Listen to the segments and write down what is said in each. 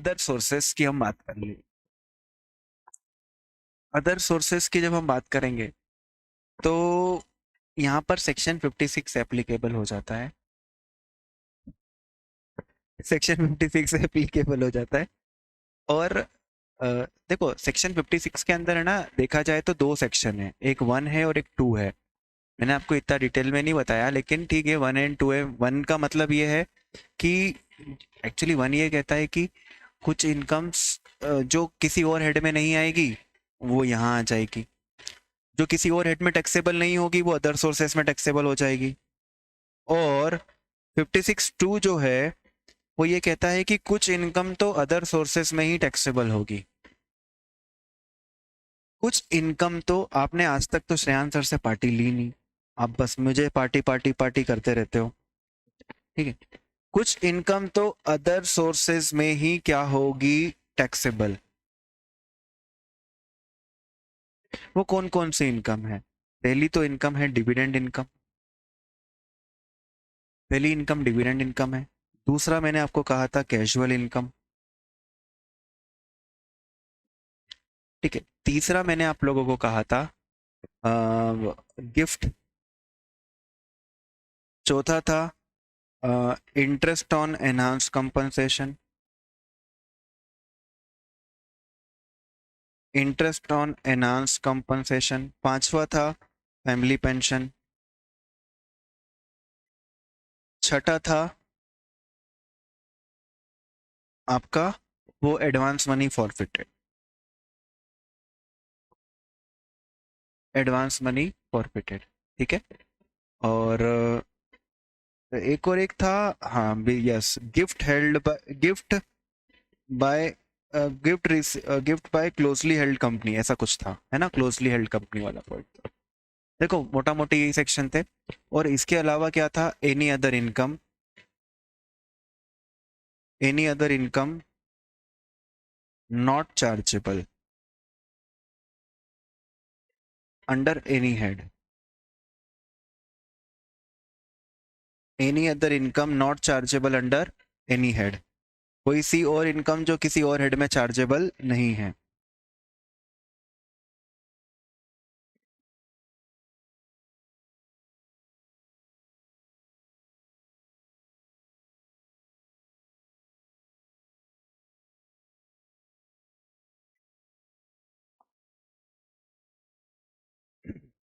Other sources की हम बात कर लें। अदर सोर्सेस की जब हम बात करेंगे तो यहाँ पर सेक्शन 56 एप्लीकेबल हो जाता है। सेक्शन 56 एप्लीकेबल हो जाता है। और देखो सेक्शन 56 के अंदर है ना, देखा जाए तो दो सेक्शन है, एक 1 है और एक 2 है। मैंने आपको इतना डिटेल में नहीं बताया, लेकिन ठीक है 1 एंड 2 है। 1 का मतलब ये है कि एक्चुअली 1 ये कहता है कि कुछ इनकम्स जो किसी और हेड में नहीं आएगी वो यहाँ आ जाएगी, जो किसी और हेड में टैक्सेबल नहीं होगी वो अदर सोर्सेस में टैक्सेबल हो जाएगी। और 56(2) जो है वो ये कहता है कि कुछ इनकम तो अदर सोर्सेस में ही टैक्सेबल होगी। कुछ इनकम तो आपने आज तक तो श्रेयांश सर से पार्टी ली नहीं, आप बस मुझे पार्टी पार्टी पार्टी करते रहते हो, ठीक है। कुछ इनकम तो अदर सोर्सेज में ही क्या होगी, टैक्सेबल। वो कौन कौन सी इनकम है? पहली तो इनकम है डिविडेंड इनकम, पहली इनकम डिविडेंड इनकम है। दूसरा मैंने आपको कहा था कैजुअल इनकम, ठीक है। तीसरा मैंने आप लोगों को कहा था गिफ्ट। चौथा था interest on enhance compensation, interest on enhance compensation. पांचवा था फैमिली पेंशन। छठा था आपका वो advance money forfeited, advance money forfeited, ठीक है। और एक और एक था, हाँ yes, gift held by by gift by closely held company, ऐसा कुछ था, है ना, क्लोजली हेल्ड कंपनी वाला पॉइंट। देखो मोटा मोटी यही सेक्शन थे। और इसके अलावा क्या था, any other income, any other income not chargeable under any head, any other income not chargeable under any head, कोई सी और इनकम जो किसी और हेड में चार्जेबल नहीं है।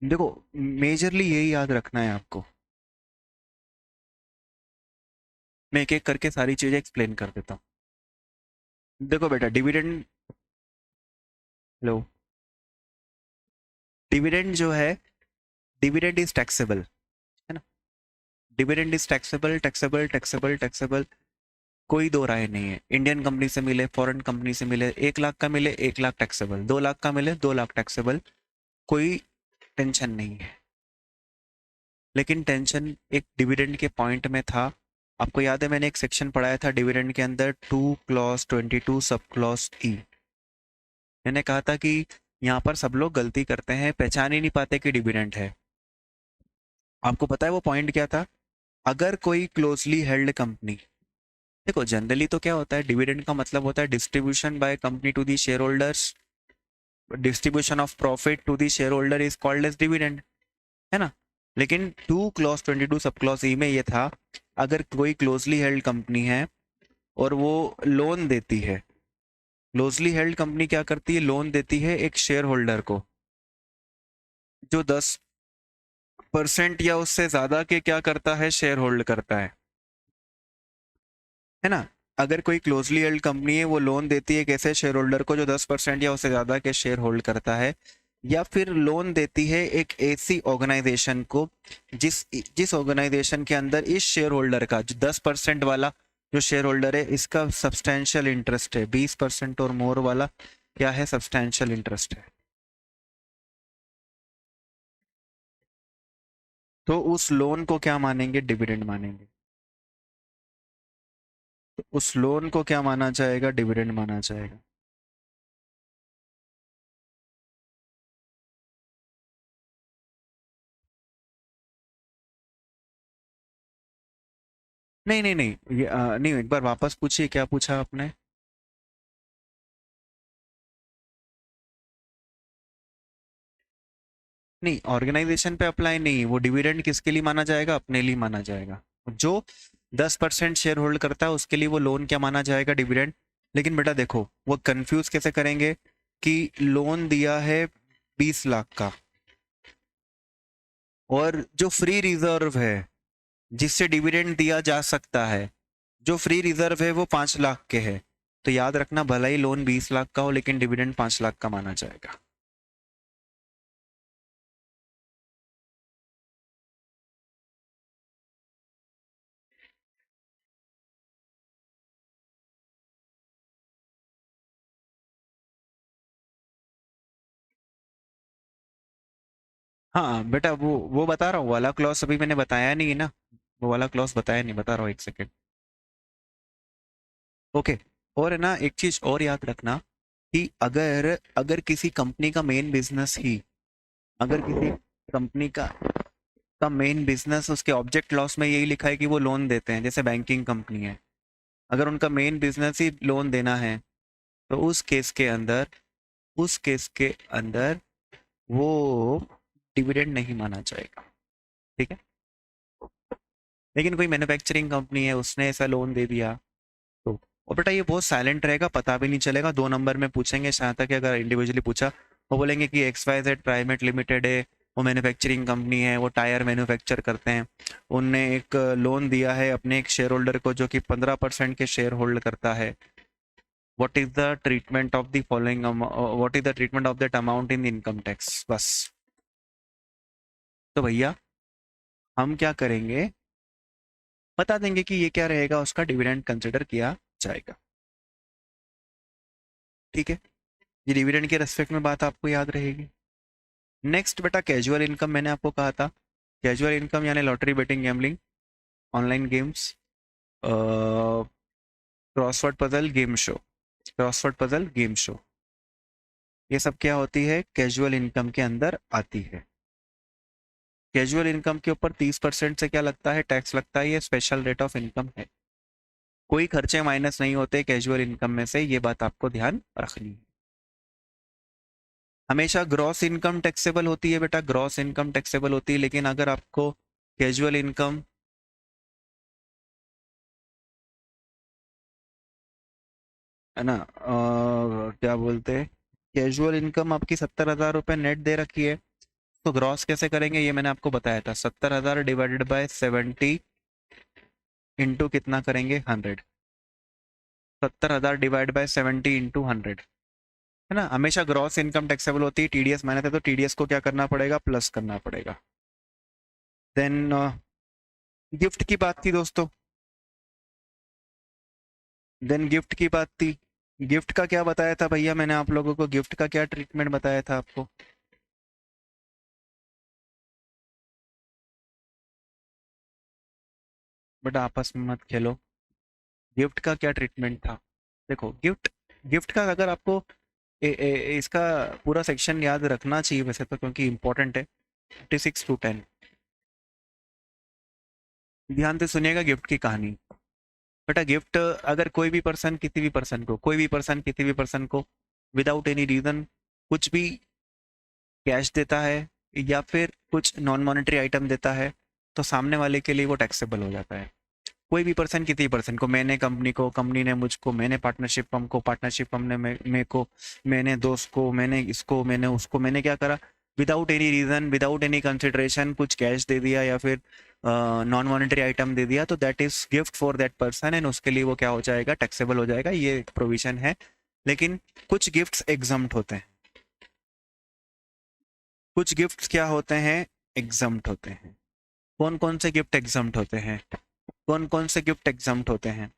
देखो मेजरली यही याद रखना है आपको। मैं एक एक करके सारी चीजें एक्सप्लेन कर देता हूँ। देखो बेटा, डिविडेंड, लो, डिविडेंड जो है, डिविडेंड इज टैक्सेबल, है ना। Dividend is taxable taxable taxable taxable, कोई दो राय नहीं है। इंडियन कंपनी से मिले, फॉरेन कंपनी से मिले, 1 लाख का मिले 1 लाख टैक्सेबल, 2 लाख का मिले 2 लाख टैक्सेबल, कोई टेंशन नहीं है। लेकिन टेंशन एक डिविडेंड के पॉइंट में था। आपको याद है मैंने एक सेक्शन पढ़ाया था डिविडेंड के अंदर, 2 क्लॉज 22 सब क्लॉज ई। मैंने कहा था कि यहाँ पर सब लोग गलती करते हैं, पहचान ही नहीं पाते कि डिविडेंड है। आपको पता है वो पॉइंट क्या था? अगर कोई क्लोजली हेल्ड कंपनी, देखो जनरली तो क्या होता है, डिविडेंड का मतलब होता है distribution by company to the share holders, distribution of profit to the share holder is called as dividend, है ना। लेकिन 2 क्लॉज 22 सब क्लॉज ई में ये था, अगर कोई क्लोजली हेल्ड कंपनी है और वो लोन देती है, क्लोजली हेल्ड कंपनी क्या करती है, लोन देती है एक शेयर होल्डर को जो 10% या उससे ज्यादा के क्या करता है, शेयर होल्ड करता है ना। अगर कोई क्लोजली हेल्ड कंपनी है, वो लोन देती है कैसे, शेयर होल्डर को जो 10% या उससे ज्यादा के शेयर होल्ड करता है, या फिर लोन देती है एक ऐसी ऑर्गेनाइजेशन को जिस जिस ऑर्गेनाइजेशन के अंदर इस शेयर होल्डर का जो 10% वाला जो शेयर होल्डर है, इसका सब्सटैंशियल इंटरेस्ट है, 20% और मोर वाला क्या है, सब्सटैंशियल इंटरेस्ट है। तो उस लोन को क्या मानेंगे, डिविडेंड मानेंगे। तो उस लोन को क्या माना जाएगा, डिविडेंड माना जाएगा। नहीं नहीं नहीं, नहीं, एक बार वापस पूछिए, क्या पूछा आपने? नहीं, ऑर्गेनाइजेशन पे अप्लाई नहीं, वो डिविडेंड किसके लिए माना जाएगा? अपने लिए माना जाएगा। जो 10% शेयर होल्ड करता है उसके लिए वो लोन क्या माना जाएगा? डिविडेंड। लेकिन बेटा देखो, वो कंफ्यूज कैसे करेंगे कि लोन दिया है 20 लाख का, और जो फ्री रिजर्व है जिससे डिविडेंड दिया जा सकता है, जो फ्री रिजर्व है वो 5 लाख के है। तो याद रखना, भला ही लोन 20 लाख का हो लेकिन डिविडेंड 5 लाख का माना जाएगा। हाँ बेटा, वो बता रहा हूँ, वाला क्लॉज अभी मैंने बताया नहीं है ना, वो वाला क्लॉज बताया नहीं, बता रहा हूँ, एक सेकेंड। ओके। और है ना, एक चीज और याद रखना कि अगर अगर किसी कंपनी का मेन बिजनेस ही, अगर किसी कंपनी का मेन बिजनेस, उसके ऑब्जेक्ट लॉस में यही लिखा है कि वो लोन देते हैं, जैसे बैंकिंग कंपनी है, अगर उनका मेन बिजनेस ही लोन देना है, तो उस केस के अंदर वो डिविडेंड नहीं माना जाएगा। ठीक है। लेकिन कोई मैन्युफैक्चरिंग कंपनी है, उसने ऐसा लोन दे दिया, तो और बेटा ये बहुत साइलेंट रहेगा, पता भी नहीं चलेगा। 2 नंबर में पूछेंगे शायद तक कि अगर इंडिविजुअली पूछा, वो बोलेंगे कि XYZ प्राइवेट लिमिटेड है, वो मैन्युफैक्चरिंग कंपनी है, वो टायर मैन्युफैक्चर करते हैं, उनने एक लोन दिया है अपने एक शेयर होल्डर को जो कि 15% के शेयर होल्ड करता है। What is the treatment of the following, what is the treatment of that amount in income tax, बस। तो भैया हम क्या करेंगे, बता देंगे कि ये क्या रहेगा, उसका डिविडेंड कंसिडर किया जाएगा। ठीक है, ये डिविडेंड के रेस्पेक्ट में बात आपको याद रहेगी। नेक्स्ट बेटा, कैजुअल इनकम, मैंने आपको कहा था कैजुअल इनकम यानी lottery, betting, gambling, online games, crossword puzzle, game show, crossword puzzle, game show, ये सब क्या होती है? कैजुअल इनकम के अंदर आती है। कैजुअल इनकम के ऊपर 30% से क्या लगता है? टैक्स लगता है। ये स्पेशल रेट ऑफ इनकम है, कोई खर्चे माइनस नहीं होते कैजुअल इनकम में से, ये बात आपको ध्यान रखनी है। हमेशा ग्रॉस इनकम टैक्सेबल होती है बेटा, ग्रॉस इनकम टैक्सेबल होती है, लेकिन अगर आपको कैजुअल इनकम, है ना, क्या बोलते हैं, कैजुअल इनकम आपकी 70,000 रुपये नेट दे रखी है, तो ग्रॉस कैसे करेंगे ये मैंने आपको बताया था। 70,000 डिवाइडेड बाय 70 इंटू कितना करेंगे? 100। 70,000 डिवाइड बाय 70 इंटू 100, है ना। हमेशा ग्रॉस इनकम टैक्सेबल होती है, TDS माइनस है तो TDS को क्या करना पड़ेगा? प्लस करना पड़ेगा। देन गिफ्ट की बात थी दोस्तों, देन गिफ्ट की बात थी। गिफ्ट का क्या बताया था भैया मैंने आप लोगों को? गिफ्ट का क्या ट्रीटमेंट बताया था आपको? बट आपस में मत खेलो। गिफ्ट का क्या ट्रीटमेंट था? देखो, गिफ्ट गिफ्ट का अगर आपको इसका पूरा सेक्शन याद रखना चाहिए वैसे तो, क्योंकि इंपॉर्टेंट है। 56 to 10, ध्यान से सुनिएगा गिफ्ट की कहानी। बेटा गिफ्ट, अगर कोई भी पर्सन किसी भी पर्सन को विदाउट एनी रीजन कुछ भी कैश देता है या फिर कुछ नॉन मॉनेटरी आइटम देता है, तो सामने वाले के लिए वो टैक्सेबल हो जाता है। कोई भी पर्सन किसी पर्सन को, मैंने कंपनी को, कंपनी ने मुझको, मैंने पार्टनरशिप फर्म को, पार्टनरशिप फर्म ने मेरे को, मैंने दोस्त को, मैंने इसको, मैंने उसको, मैंने क्या करा, without any reason, without any consideration कुछ कैश दे दिया या फिर नॉन मॉनेटरी आइटम दे दिया, तो that is gift for that person, and उसके लिए वो क्या हो जाएगा? टैक्सेबल हो जाएगा। ये प्रोविजन है। लेकिन कुछ गिफ्ट्स एग्जम्प्ट होते हैं, कुछ गिफ्ट्स क्या होते हैं? एग्जम्प्ट होते हैं। कौन कौन से गिफ्ट एग्जम्प्ट होते हैं? कौन कौन से गिफ्ट एग्जम्प्ट होते हैं?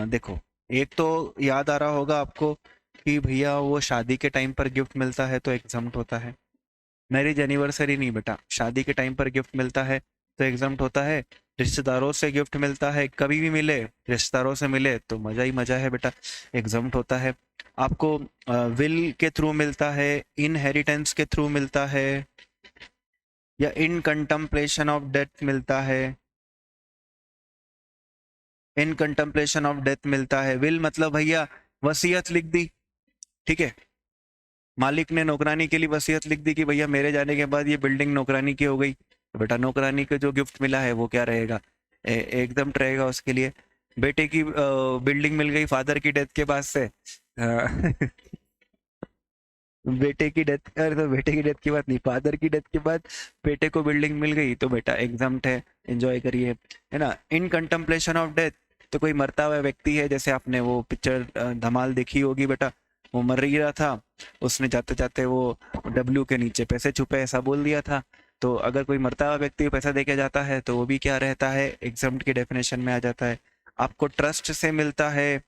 देखो, एक तो याद आ रहा होगा आपको कि भैया वो शादी के टाइम पर गिफ्ट मिलता है तो एग्जम्प्ट होता है। मैरिज एनिवर्सरी नहीं बेटा, शादी के टाइम पर गिफ्ट मिलता है तो एग्जम्प्ट होता है। रिश्तेदारों से गिफ्ट मिलता है, कभी भी मिले, रिश्तेदारों से मिले तो मजा ही मजा है बेटा, एग्जम्प्ट होता है। आपको विल के थ्रू मिलता है, इनहेरिटेंस के थ्रू मिलता है, या इन कंटम्पलेशन ऑफ डेथ मिलता है, इन कंटम्पलेशन ऑफ डेथ मिलता है। विल मतलब भैया वसीयत लिख दी, ठीक है। मालिक ने नौकरानी के लिए वसीयत लिख दी कि भैया मेरे जाने के बाद ये बिल्डिंग नौकरानी की हो गई, तो बेटा नौकरानी को जो गिफ्ट मिला है वो क्या रहेगा, एकदम रहेगा उसके लिए। बेटे की बिल्डिंग मिल गई फादर की डेथ के बाद से, बेटे की डेथ, अरे तो बेटे की डेथ की बात नहीं, फादर की डेथ के बाद बेटे को बिल्डिंग मिल गई, तो बेटा एग्जाम्प्ट है, एंजॉय करिए, है ना। इन कंtemplation ऑफ डेथ, तो कोई मरता हुआ व्यक्ति है, जैसे आपने वो पिक्चर धमाल देखी होगी बेटा, वो मर ही रहा था, उसने जाते जाते वो डब्ल्यू के नीचे पैसे छुपे ऐसा बोल दिया था, तो अगर कोई मरता हुआ व्यक्ति पैसा दे के जाता है तो वो भी क्या रहता है, एग्जाम्प्ट की डेफिनेशन में आ जाता है। आपको ट्रस्ट से मिलता है,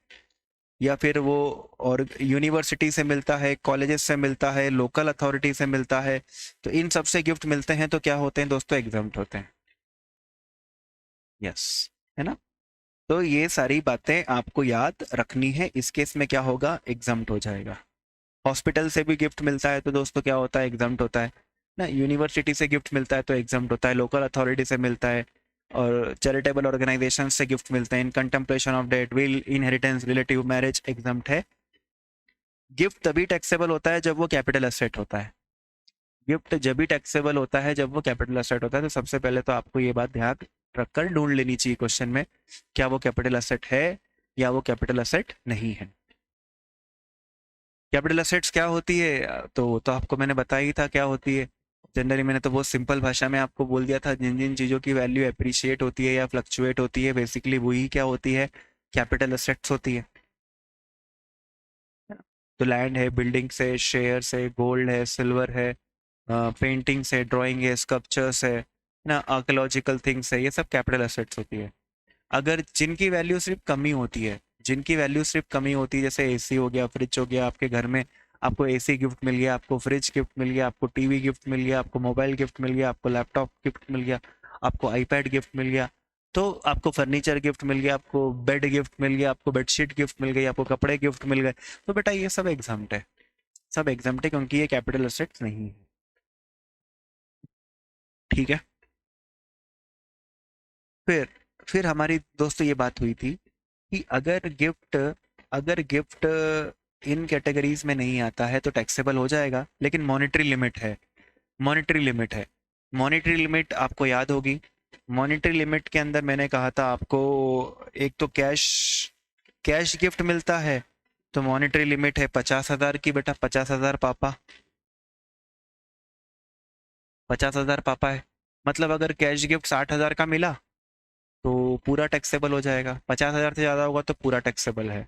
या फिर वो और यूनिवर्सिटी से मिलता है, कॉलेजेस से मिलता है, लोकल अथॉरिटी से मिलता है, तो इन सब से गिफ्ट मिलते हैं तो क्या होते हैं दोस्तों, एग्जाम्प्ट होते हैं। यस, है ना। तो ये सारी बातें आपको याद रखनी है, इस केस में क्या होगा, एग्जाम्प्ट हो जाएगा। हॉस्पिटल से भी गिफ्ट मिलता है तो दोस्तों क्या होता है, एग्जाम्प्ट होता है ना। यूनिवर्सिटी से गिफ्ट मिलता है तो एग्जाम्प्ट होता है, लोकल अथॉरिटी से मिलता है, और चैरिटेबल ऑर्गेनाइजेशन से गिफ्ट मिलते हैं, in contemplation of death, will, inheritance, relative marriage, exempt है। गिफ्ट तभी टैक्सेबल होता है जब वो कैपिटल एसेट होता है। गिफ्ट जब भी टैक्सेबल होता है जब वो कैपिटल एसेट होता है, तो सबसे पहले तो आपको ये बात ध्यान रखकर ढूंढ लेनी चाहिए क्वेश्चन में, क्या वो कैपिटल एसेट है या वो कैपिटल एसेट नहीं है। कैपिटल एसेट्स क्या होती है, तो आपको मैंने बताया ही था क्या होती है। जनरली मैंने तो बहुत सिंपल भाषा में आपको बोल दिया था, जिन जिन चीज़ों की वैल्यू अप्रिशिएट होती है या फ्लक्चुएट होती है, बेसिकली वही क्या होती है, कैपिटल एसेट्स होती है। तो लैंड है, बिल्डिंग है, शेयर है, गोल्ड है, सिल्वर है, पेंटिंग्स है, ड्राइंग है, स्कल्पचर्स है ना, आर्कोलॉजिकल थिंग्स है, ये सब कैपिटल एसेट्स होती है। अगर जिनकी वैल्यू सिर्फ कमी होती है, जिनकी वैल्यू सिर्फ कमी होती है, जैसे एसी हो गया, फ्रिज हो गया, आपके घर में आपको एसी गिफ्ट मिल गया, आपको फ्रिज गिफ्ट मिल गया, आपको टीवी गिफ्ट मिल गया, आपको मोबाइल गिफ्ट मिल गया, आपको लैपटॉप गिफ्ट मिल गया, आपको आईपैड गिफ्ट मिल गया, तो आपको फर्नीचर गिफ्ट मिल गया, आपको बेड गिफ्ट मिल गया, आपको बेडशीट गिफ्ट मिल गई, आपको कपड़े गिफ्ट मिल गए, तो बेटा ये सब एग्जाम्प्ट है, सब एग्जाम्प्ट है, क्योंकि ये कैपिटल एसेट्स नहीं है। ठीक है। फिर फिर हमारी दोस्तों ये बात हुई थी कि अगर गिफ्ट इन कैटेगरीज में नहीं आता है तो टैक्सेबल हो जाएगा, लेकिन मॉनेटरी लिमिट है, मॉनेटरी लिमिट है। मॉनेटरी लिमिट आपको याद होगी, मॉनेटरी लिमिट के अंदर मैंने कहा था आपको, एक तो कैश कैश गिफ्ट मिलता है, तो मॉनेटरी लिमिट है 50,000 की बेटा, 50,000 पापा, 50,000 पापा है। मतलब अगर कैश गिफ्ट 60,000 का मिला तो पूरा टैक्सेबल हो जाएगा, 50,000 से ज़्यादा होगा तो पूरा टैक्सेबल है,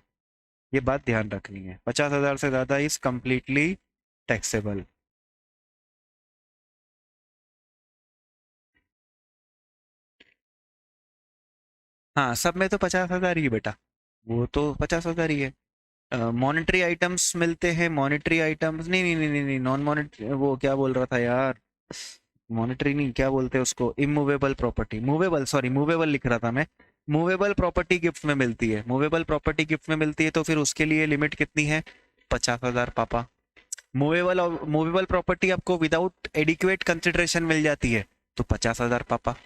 ये बात ध्यान रखनी है, 50,000 से ज़्यादा इज कम्प्लीटली टैक्सेबल। हाँ, सब में तो 50,000 ही है बेटा, वो तो 50,000 ही है। मॉनेटरी आइटम्स मिलते हैं, मॉनेटरी आइटम्स नहीं नहीं नहीं नहीं नहीं, नॉन मॉनेटरी, वो क्या बोल रहा था यार, मॉनेटरी नहीं, क्या बोलते हैं उसको, immovable property, movable, sorry movable लिख रहा था मैं। मूवेबल प्रॉपर्टी गिफ्ट में मिलती है, मूवेबल प्रॉपर्टी गिफ्ट में मिलती है, तो फिर उसके लिए लिमिट कितनी है, 50,000 पापा। मूवेबल और मूवेबल प्रॉपर्टी आपको विदाउट एडिक्वेट कंसिडरेशन मिल जाती है, तो 50,000 पापा।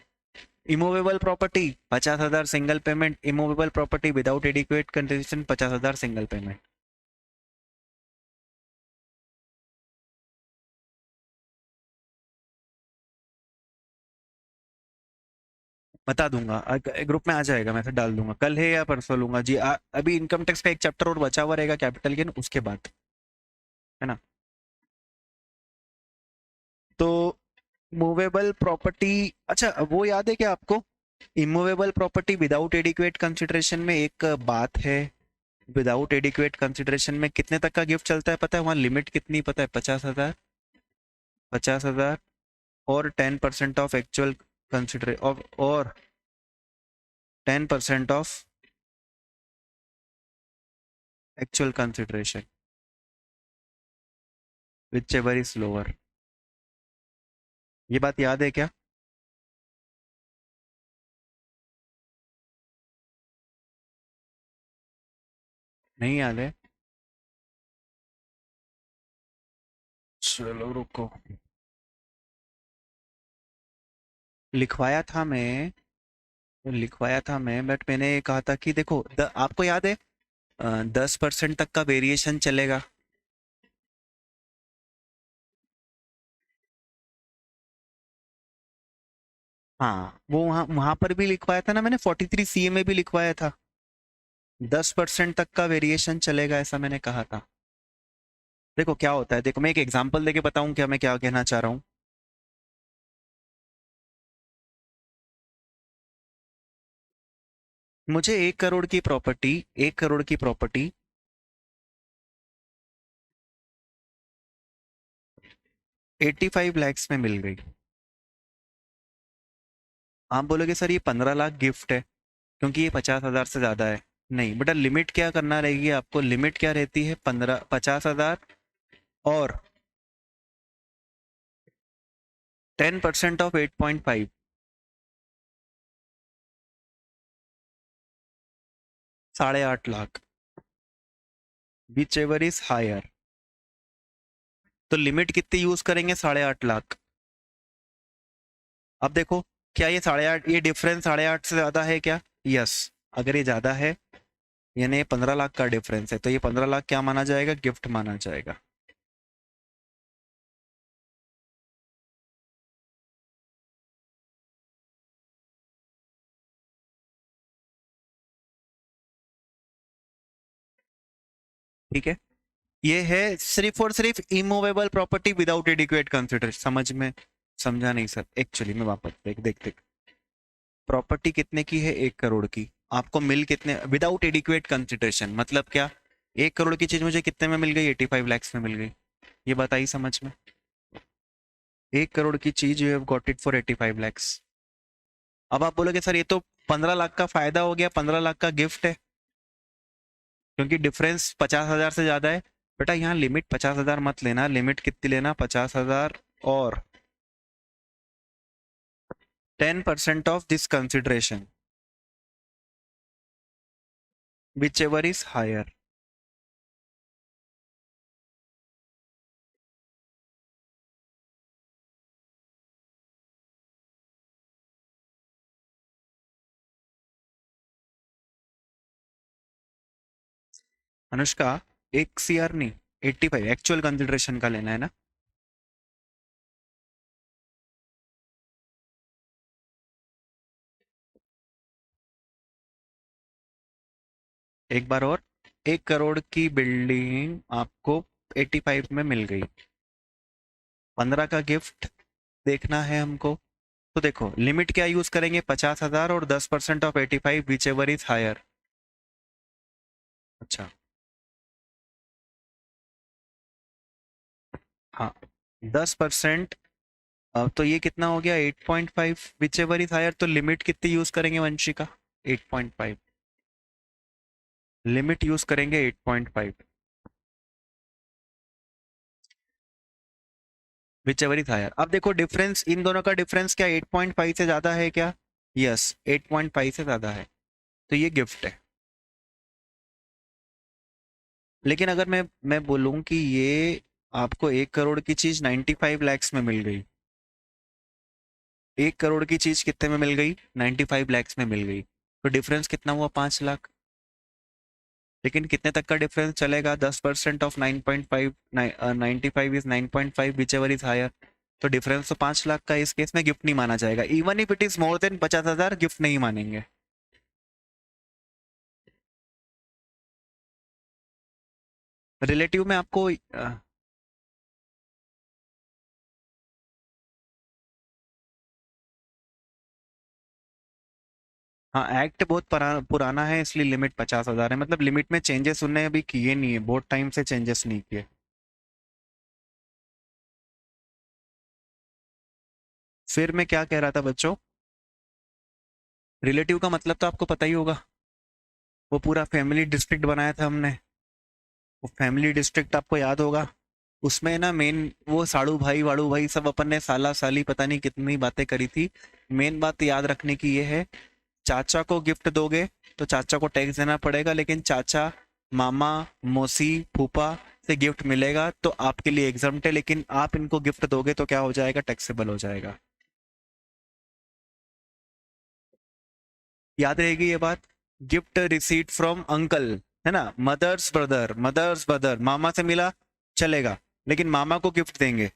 Immovable property 50,000 single payment, immovable property without adequate consideration 50,000 single payment. बता दूंगा, ग्रुप में आ जाएगा, मैं फिर डाल दूंगा, कल है या परसों लूंगा जी। अभी इनकम टैक्स का एक चैप्टर और बचा हुआ रहेगा, कैपिटल गेन, उसके बाद, है ना। तो मूवेबल प्रॉपर्टी, अच्छा वो याद है क्या आपको, immovable property without adequate consideration में एक बात है, विदाउट एडिक्वेट कंसिडरेशन में कितने तक का गिफ्ट चलता है पता है, वहाँ लिमिट कितनी पता है, 50,000, 50,000 और 10% ऑफ एक्चुअल कंसिडरे ऑफ, और 10% of actual consideration, whichever is lower. ये बात याद है क्या, नहीं याद है, चलो रुको, लिखवाया था मैं, लिखवाया था मैं, बट मैंने कहा था कि देखो आपको याद है 10% तक का वेरिएशन चलेगा, हाँ वो वहां वहां पर भी लिखवाया था ना मैंने, 43 CA में भी लिखवाया था, 10% तक का वेरिएशन चलेगा ऐसा मैंने कहा था। देखो क्या होता है, देखो मैं एक एग्जांपल देके बताऊं क्या मैं क्या कहना चाह रहा हूँ। मुझे 1 करोड़ की प्रॉपर्टी, 1 करोड़ की प्रॉपर्टी 85 lakhs में मिल गई। आप बोलोगे सर ये 15 लाख गिफ्ट है क्योंकि ये 50,000 से ज्यादा है। नहीं बेटा, लिमिट क्या करना रहेगी आपको, लिमिट क्या रहती है, 50,000 और 10% of 8.5, 8.5 lakh, whichever is higher. तो लिमिट कितनी यूज करेंगे, 8.5 लाख। अब देखो, क्या ये 8.5, ये डिफरेंस 8.5 से ज्यादा है क्या? यस। अगर ये ज्यादा है, यानी ये 15 लाख का डिफरेंस है, तो ये 15 लाख क्या माना जाएगा, गिफ्ट माना जाएगा। ठीक है, ये है सिर्फ और सिर्फ immovable property without adequate consideration. समझ में समझा नहीं सर? एक्चुअली में वापस देख, प्रॉपर्टी कितने की है, 1 करोड़ की। आपको मिल कितने, विदाउट एडिक्वेट कंसिडरेशन मतलब क्या, 1 करोड़ की चीज मुझे कितने में मिल गई, 85 lakhs में मिल गई। ये बताइए समझ में, 1 करोड़ की चीज you have got it for 85 lakhs। अब आप बोलोगे सर ये तो 15 लाख का फायदा हो गया, 15 लाख का गिफ्ट है क्योंकि डिफरेंस 50,000 से ज्यादा है। बेटा यहाँ लिमिट 50,000 मत लेना, लिमिट कितनी लेना, 50,000 और 10% of this consideration whichever is higher. Anushka, 1 CR नहीं, 85 एक्चुअल कंसिडरेशन का लेना है ना। एक बार और, 1 करोड़ की बिल्डिंग आपको 85 में मिल गई, 15 का गिफ्ट देखना है हमको। तो देखो लिमिट क्या यूज करेंगे, 50,000 और 10% of 85 whichever is higher. अच्छा, हाँ, 10%। तो ये कितना हो गया, 8.5 विच एवर इज हायर। तो लिमिट कितनी यूज करेंगे वंशिका, 8.5, लिमिट यूज करेंगे 8.5 विच एवर इज हायर। अब देखो डिफरेंस, इन दोनों का डिफरेंस क्या 8.5 से ज्यादा है क्या? यस, 8.5 से ज्यादा है, तो ये गिफ्ट है। लेकिन अगर मैं बोलूं कि ये आपको 1 करोड़ की चीज 95 lakhs में मिल गई, 1 करोड़ की चीज कितने में मिल गई, 95 lakhs में मिल गई, तो डिफरेंस कितना हुआ, 5 लाख। लेकिन कितने तक का डिफरेंस चलेगा, 10% of 9.5, 95 is 9.5 whichever is higher. तो डिफरेंस तो 5 लाख का, इस केस में गिफ्ट नहीं माना जाएगा, even if it is more than 50,000 gift नहीं मानेंगे। रिलेटिव में आपको हाँ एक्ट बहुत पुराना है, इसलिए लिमिट 50,000 है, मतलब लिमिट में चेंजेस उनने अभी किए नहीं है, बहुत टाइम से चेंजेस नहीं किए। फिर मैं क्या कह रहा था बच्चों, रिलेटिव का मतलब तो आपको पता ही होगा, वो पूरा फैमिली डिस्ट्रिक्ट बनाया था हमने, वो फैमिली डिस्ट्रिक्ट आपको याद होगा। उसमें ना मेन वो साड़ू भाई वाड़ू भाई सब अपन ने साला साली पता नहीं कितनी बातें करी थी। मेन बात याद रखने की ये है, चाचा को गिफ्ट दोगे तो चाचा को टैक्स देना पड़ेगा, लेकिन चाचा, मामा, मौसी, फूफा से गिफ्ट मिलेगा तो आपके लिए एग्जम्प्ट है, लेकिन आप इनको गिफ्ट दोगे तो क्या हो जाएगा, टैक्सेबल हो जाएगा। याद रहेगी ये बात। गिफ्ट रिसीट फ्रॉम अंकल, है ना, मदर्स ब्रदर, मामा से मिला चलेगा, लेकिन मामा को गिफ्ट देंगे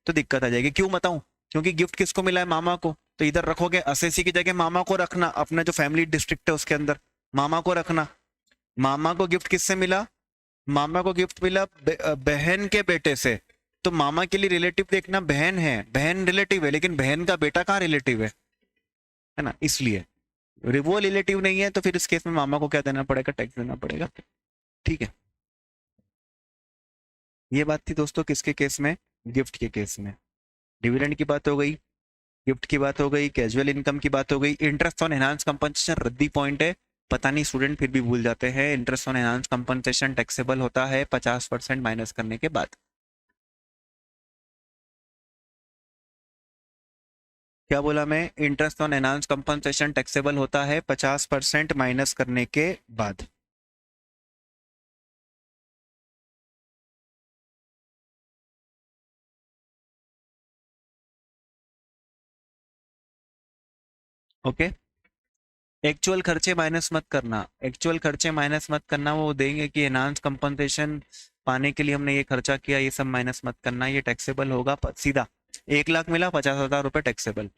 तो दिक्कत आ जाएगी। क्यों बताऊं, क्योंकि गिफ्ट किसको मिला है, मामा को, तो इधर रखोगे असेसी की जगह मामा को रखना, अपना जो फैमिली डिस्ट्रिक्ट है उसके अंदर मामा को रखना। मामा को गिफ्ट किससे मिला, मामा को गिफ्ट मिला बहन के बेटे से। तो मामा के लिए रिलेटिव देखना, बहन है, बहन रिलेटिव है, लेकिन बहन का बेटा कहाँ रिलेटिव है ना, इसलिए वो रिलेटिव नहीं है, तो फिर इस केस में मामा को क्या देना पड़ेगा, टैक्स देना पड़ेगा। ठीक है, ये बात थी दोस्तों किसके केस में, गिफ्ट के केस में। डिविडेंड की बात हो गई, गिफ्ट की बात हो गई, कैजुअल इनकम की बात हो गई। इंटरेस्ट ऑन एनहांस कंपनसेशन रद्दी पॉइंट है, पता नहीं स्टूडेंट फिर भी भूल जाते हैं। Interest on enhance compensation taxable होता है 50% माइनस करने के बाद। क्या बोला मैं, interest on enhance compensation taxable होता है 50% माइनस करने के बाद। ओके, एक्चुअल खर्चे माइनस मत करना, एक्चुअल खर्चे माइनस मत करना, वो देंगे कि एनहांस कंपनसेशन पाने के लिए हमने ये खर्चा किया, ये सब माइनस मत करना, ये टैक्सेबल होगा सीधा। 1 लाख मिला, 50,000 रुपये taxable.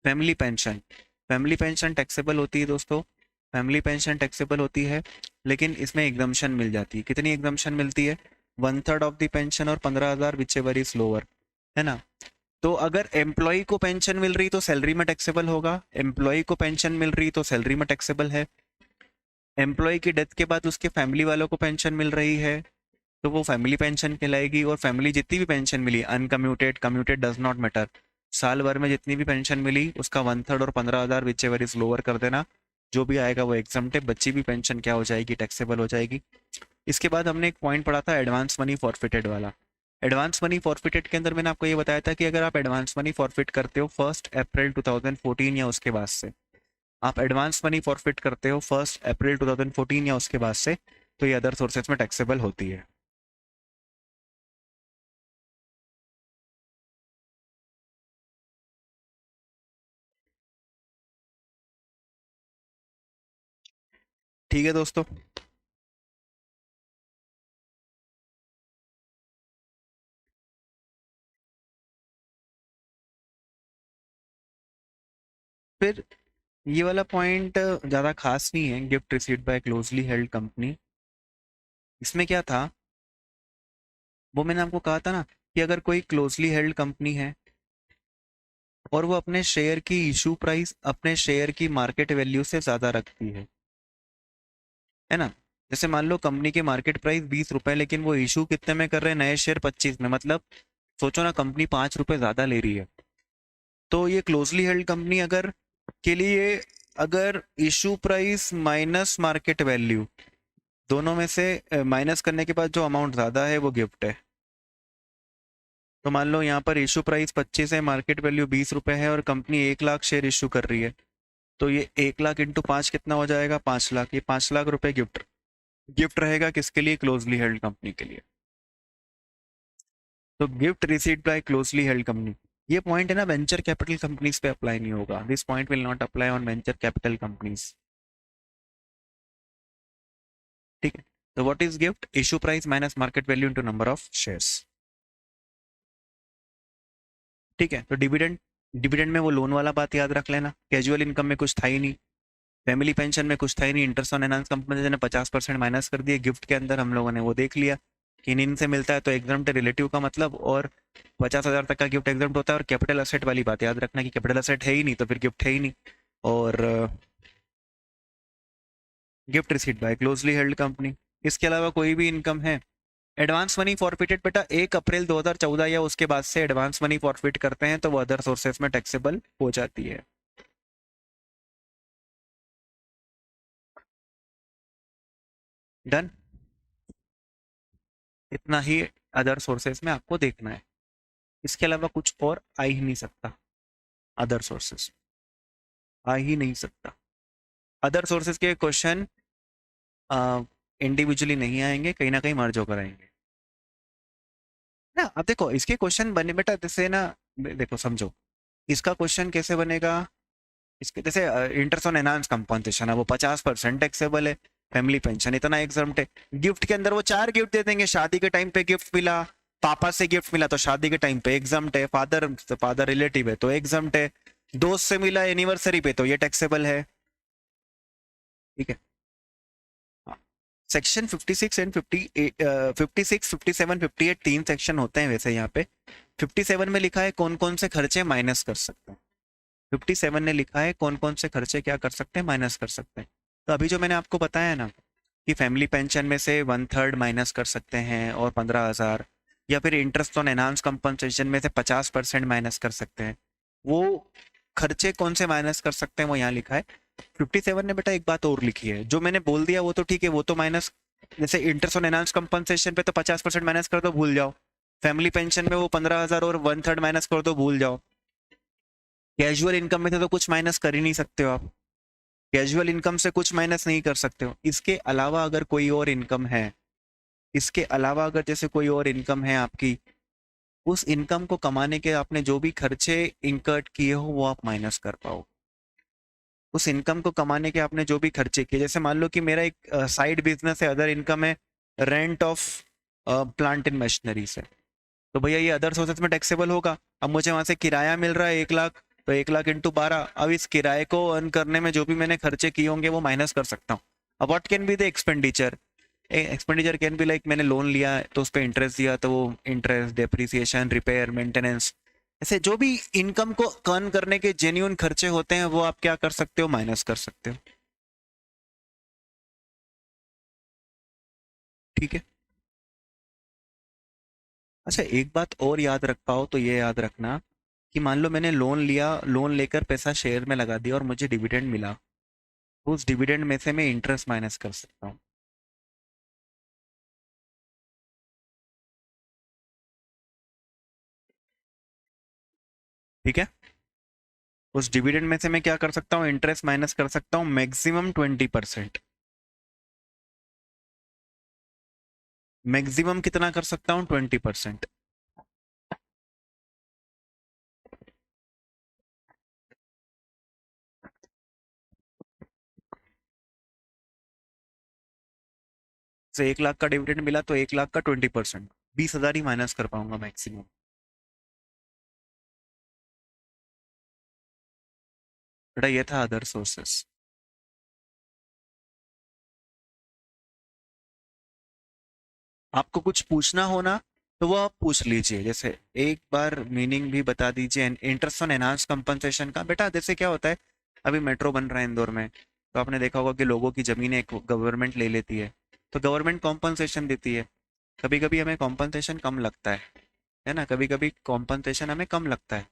Family pension, family pension taxable होती है दोस्तों, फैमिली पेंशन टैक्सेबल होती है, लेकिन इसमें एग्जम्पशन मिल जाती है। कितनी एग्जम्पशन मिलती है, 1/3 ऑफ द पेंशन और 15,000 विच एवर इज लोअर, है ना। तो अगर एम्प्लॉय को पेंशन मिल रही तो सैलरी में टैक्सेबल होगा, एम्प्लॉय को पेंशन मिल रही तो सैलरी में टैक्सेबल है। एम्प्लॉय की डेथ के बाद उसके फैमिली वालों को पेंशन मिल रही है तो वो फैमिली पेंशन कहलाएगी। और फैमिली जितनी भी पेंशन मिली, uncommuted commuted does not matter, साल भर में जितनी भी पेंशन मिली उसका 1/3 और 15,000 विच एवर इज लोअर कर देना, जो भी आएगा वो एग्जम्प्ट है। बच्ची भी पेंशन क्या हो जाएगी, टैक्सेबल हो जाएगी। इसके बाद हमने एक पॉइंट पढ़ा था एडवांस मनी फॉरफिटेड वाला। एडवांस मनी फॉरफिटेड के अंदर मैंने आपको ये बताया था कि अगर आप एडवांस मनी फॉरफिट करते हो 1 अप्रैल 2014 या उसके बाद से, आप एडवांस मनी फॉरफिट करते हो 1 अप्रैल 2014 या उसके बाद से, तो ये अदर सोर्सेज में टैक्सेबल होती है। ठीक है दोस्तों, फिर ये वाला पॉइंट ज़्यादा खास नहीं है, gift received by closely held company. इसमें क्या था, वो मैंने आपको कहा था ना कि अगर कोई क्लोजली हेल्ड कंपनी है और वो अपने शेयर की इशू प्राइस अपने शेयर की मार्केट वैल्यू से ज़्यादा रखती है ना। जैसे मान लो कंपनी की मार्केट प्राइस 20 रुपए, लेकिन वो इशू कितने में कर रहे हैं, नए शेयर 25 में, मतलब सोचो ना कंपनी 5 रुपए ज़्यादा ले रही है। तो ये क्लोजली हेल्ड कंपनी अगर के लिए, अगर issue price minus market value दोनों में से माइनस करने के बाद जो अमाउंट ज़्यादा है वो गिफ्ट है। तो मान लो यहाँ पर इशू प्राइस 25 है, मार्केट वैल्यू 20 रुपए है और कंपनी 1 लाख शेयर इशू कर रही है, तो ये 1 लाख इंटू 5 कितना हो जाएगा, 5 लाख। ये 5 लाख रुपए गिफ्ट गिफ्ट रहेगा किसके लिए, क्लोजली हेल्ड कंपनी के लिए। तो gift received by closely held company, ये पॉइंट है ना वेंचर कैपिटल कंपनीज पे अप्लाई नहीं होगा। This point will not apply on venture capital companies. ठीक है, तो what is gift, issue price minus market value into number of shares. ठीक है, तो डिविडेंड, डिविडेंड में वो लोन वाला बात याद रख लेना, कैजुअल इनकम में कुछ था ही नहीं, फैमिली पेंशन में कुछ था ही नहीं, इंटरेस्ट ऑन एनहांस कंपनी ने 50% माइनस कर दिए। गिफ्ट के अंदर हम लोगों ने वो देख लिया कि इन इनसे मिलता है तो एग्जाम्प्ट है रिलेटिव का मतलब, और 50,000 तक का गिफ्ट एग्जाम्प्ट होता है। और कैपिटल असेट वाली बात याद रखना कि कैपिटल असेट है ही नहीं तो फिर गिफ्ट है ही नहीं। और gift receipt by closely held company, इसके अलावा कोई भी इनकम है। एडवांस मनी फॉरफिटेड बेटा 1 अप्रैल 2014 या उसके बाद से एडवांस मनी फॉरफिट करते हैं तो वो अदर सोर्सेज में टैक्सेबल हो जाती है। डन, इतना ही अदर सोर्सेज में आपको देखना है, इसके अलावा कुछ और आ ही नहीं सकता। अदर सोर्सेज आ ही नहीं सकता। अदर सोर्सेज के क्वेश्चन इंडिविजुअली नहीं आएंगे, कहीं ना कहीं मर्ज होकर आएंगे ना। अब देखो इसके क्वेश्चन बने बेटा, जैसे ना देखो समझो, इसका क्वेश्चन कैसे बनेगा, इसके जैसे इंटरेस्ट ऑन एनहांस कंपनसेशन है वो 50% टैक्सेबल है, फैमिली पेंशन इतना एग्जम्प्ट है। गिफ्ट के अंदर वो 4 गिफ्ट दे देंगे, शादी के टाइम पे गिफ्ट मिला, पापा से गिफ्ट मिला तो शादी के टाइम पे एग्जम्प्ट है, फादर फादर रिलेटिव है तो एग्जम्प्ट है, दोस्त से मिला एनिवर्सरी पे तो ये टैक्सेबल है। ठीक है। सेक्शन 56 एंड 58, 56, 57, 58 तीन सेक्शन होते हैं वैसे यहाँ पे। 57 में लिखा है कौन कौन से खर्चे माइनस कर सकते हैं। 57 ने लिखा है कौन कौन से खर्चे क्या कर सकते हैं, माइनस कर सकते हैं। तो अभी जो मैंने आपको बताया ना कि फैमिली पेंशन में से 1/3 माइनस कर सकते हैं और 15,000, या फिर इंटरेस्ट ऑन एनहांस कंपनसेशन में से 50% माइनस कर सकते हैं, वो खर्चे कौन से माइनस कर सकते हैं वो यहाँ लिखा है। 57 ने बेटा एक बात और लिखी है, जो मैंने बोल दिया वो तो ठीक है, वो तो माइनस, जैसे इंटरेस्ट ऑन एनहांस कंपनसेशन पे तो 50% माइनस कर दो, भूल जाओ। फैमिली पेंशन में वो 15,000 और 1/3 माइनस कर दो, भूल जाओ। कैजुअल इनकम में तो कुछ माइनस कर ही नहीं सकते हो आप, कैजुअल इनकम से कुछ माइनस नहीं कर सकते हो। इसके अलावा अगर कोई और इनकम है, इसके अलावा अगर जैसे कोई और इनकम है आपकी, उस इनकम को कमाने के आपने जो भी खर्चे इंकर्ट किए हो वो आप माइनस कर पाओ। उस इनकम को कमाने के आपने जो भी खर्चे किए, जैसे मान लो कि मेरा एक साइड बिजनेस है, अदर इनकम है, rent of plant and machinery से, तो भैया ये अदर सोर्सेज में टैक्सेबल होगा। अब मुझे वहां से किराया मिल रहा है 1 लाख, तो 1 लाख इंटू 12, अब इस किराए को अर्न करने में जो भी मैंने खर्चे किए होंगे वो माइनस कर सकता हूँ। अब what can be the expenditure, expenditure can be like मैंने लोन लिया तो उस पर इंटरेस्ट दिया तो वो इंटरेस्ट, डेप्रिसिएशन, रिपेयर, मेंटेनेंस, ऐसे जो भी इनकम को अर्न करने के जेन्युइन खर्चे होते हैं वो आप क्या कर सकते हो, माइनस कर सकते हो। ठीक है। अच्छा एक बात और याद रख पाओ तो ये याद रखना कि मान लो मैंने लोन लिया, लोन लेकर पैसा शेयर में लगा दिया और मुझे डिविडेंड मिला, तो उस डिविडेंड में से मैं इंटरेस्ट माइनस कर सकता हूँ। ठीक है। उस डिविडेंड में से मैं क्या कर सकता हूँ, इंटरेस्ट माइनस कर सकता हूँ, मैक्सिमम 20%। मैक्सिमम कितना कर सकता हूँ, 20%। से 1 लाख का डिविडेंड मिला तो 1 लाख का 20%, 20,000 ही माइनस कर पाऊंगा मैक्सिमम। बेटा ये था अदर सोर्सेस। आपको कुछ पूछना हो ना तो वो आप पूछ लीजिए, जैसे एक बार मीनिंग भी बता दीजिए इंटरेस्ट ऑन एनहांस कंपनसेशन का। बेटा जैसे क्या होता है, अभी मेट्रो बन रहा है इंदौर में, तो आपने देखा होगा कि लोगों की जमीनें गवर्नमेंट ले लेती है, तो गवर्नमेंट कॉम्पनसेशन देती है। कभी कभी हमें कॉम्पनसेशन कम लगता है ना, कभी कभी कॉम्पनसेशन हमें कम लगता है,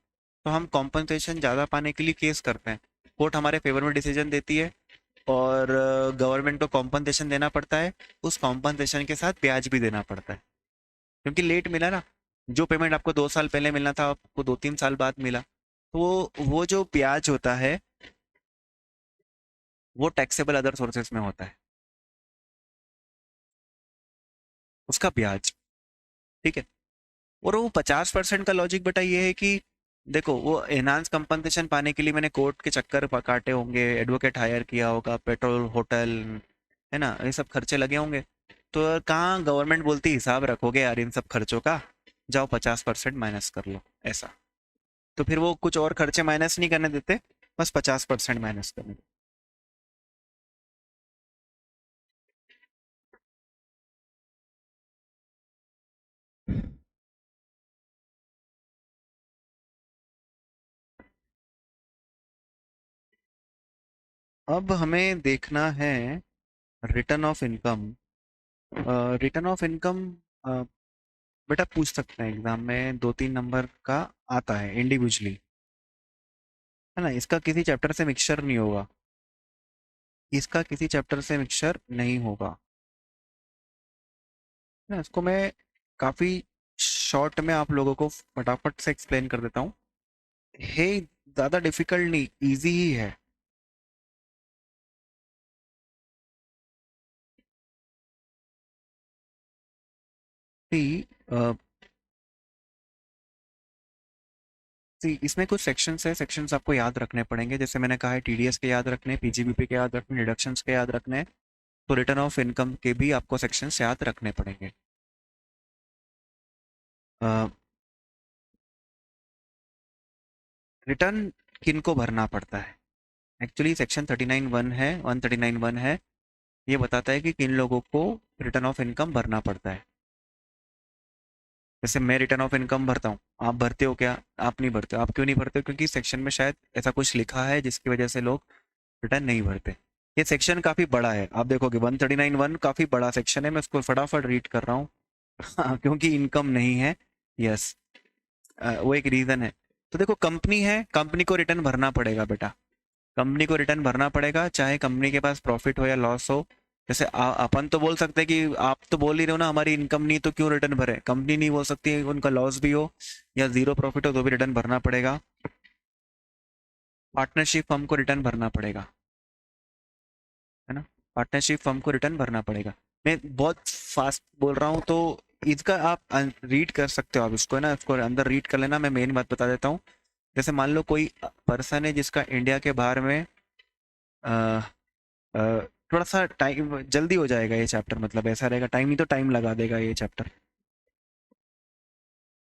तो हम कॉम्पनसेशन ज़्यादा पाने के लिए केस करते हैं, कोर्ट हमारे फेवर में डिसीजन देती है और गवर्नमेंट को कॉम्पनसेशन देना पड़ता है, उस कॉम्पनसेशन के साथ ब्याज भी देना पड़ता है, क्योंकि लेट मिला ना। जो पेमेंट आपको 2 साल पहले मिलना था आपको 2-3 साल बाद मिला, तो वो जो ब्याज होता है वो टैक्सेबल अदर सोर्सेज में होता है, उसका ब्याज। ठीक है। और वो 50% का लॉजिक बेटा ये है कि देखो वो एनहांस कंपनसेशन पाने के लिए मैंने कोर्ट के चक्कर काटे होंगे, एडवोकेट हायर किया होगा, पेट्रोल, होटल, है ना, ये सब खर्चे लगे होंगे। तो कहाँ गवर्नमेंट बोलती हिसाब रखोगे यार इन सब खर्चों का, जाओ 50% माइनस कर लो, ऐसा। तो फिर वो कुछ और खर्चे माइनस नहीं करने देते, बस 50% माइनस करने देते। अब हमें देखना है return of income. Return of income बेटा पूछ सकते हैं एग्जाम में, 2-3 नंबर का आता है इंडिविजुअली, है ना, इसका किसी चैप्टर से मिक्सचर नहीं होगा, इसका किसी चैप्टर से मिक्सचर नहीं होगा, है ना। इसको मैं काफी शॉर्ट में आप लोगों को फटाफट से एक्सप्लेन कर देता हूँ। है ज्यादा डिफिकल्ट नहीं, इजी ही है। सी सी इसमें कुछ सेक्शंस है, सेक्शंस आपको याद रखने पड़ेंगे, जैसे मैंने कहा है टीडीएस के याद रखने, पीजीबीपी के याद रखने, डिडक्शंस के याद रखने, तो रिटर्न ऑफ इनकम के भी आपको सेक्शंस याद रखने पड़ेंगे। रिटर्न किन को भरना पड़ता है? एक्चुअली सेक्शन 39(1) है, 139(1) है, ये बताता है कि किन लोगों को रिटर्न ऑफ इनकम भरना पड़ता है। जैसे मैं रिटर्न ऑफ इनकम भरता हूँ, आप भरते हो क्या? आप नहीं भरते हो। आप क्यों नहीं भरते हो? क्योंकि सेक्शन में शायद ऐसा कुछ लिखा है जिसकी वजह से लोग रिटर्न नहीं भरते। ये सेक्शन काफ़ी बड़ा है, आप देखोगे 139(1) काफ़ी बड़ा सेक्शन है, मैं उसको फटाफट रीड कर रहा हूँ। हाँ, क्योंकि इनकम नहीं है। यस, वो एक रीज़न है। तो देखो, कंपनी है, कंपनी को रिटर्न भरना पड़ेगा बेटा, कंपनी को रिटर्न भरना पड़ेगा, चाहे कंपनी के पास प्रॉफिट हो या लॉस हो। जैसे अपन तो बोल सकते हैं कि आप तो बोल ही रहे हो ना, हमारी इनकम नहीं तो क्यों रिटर्न भरे। कंपनी नहीं बोल सकती, उनका लॉस भी हो या जीरो प्रॉफिट हो तो भी रिटर्न भरना पड़ेगा। पार्टनरशिप फर्म को रिटर्न भरना पड़ेगा, है ना? पार्टनरशिप फर्म को रिटर्न भरना पड़ेगा। मैं बहुत फास्ट बोल रहा हूँ, तो इसका आप रीड कर सकते हो, आप इसको, है ना, इसको अंदर रीड कर लेना। मैं मेन बात बता देता हूँ। जैसे मान लो कोई पर्सन है जिसका इंडिया के बाहर में अ, अ, थोड़ा सा टाइम जल्दी हो जाएगा ये चैप्टर, मतलब ऐसा रहेगा, टाइम ही तो टाइम लगा देगा ये चैप्टर,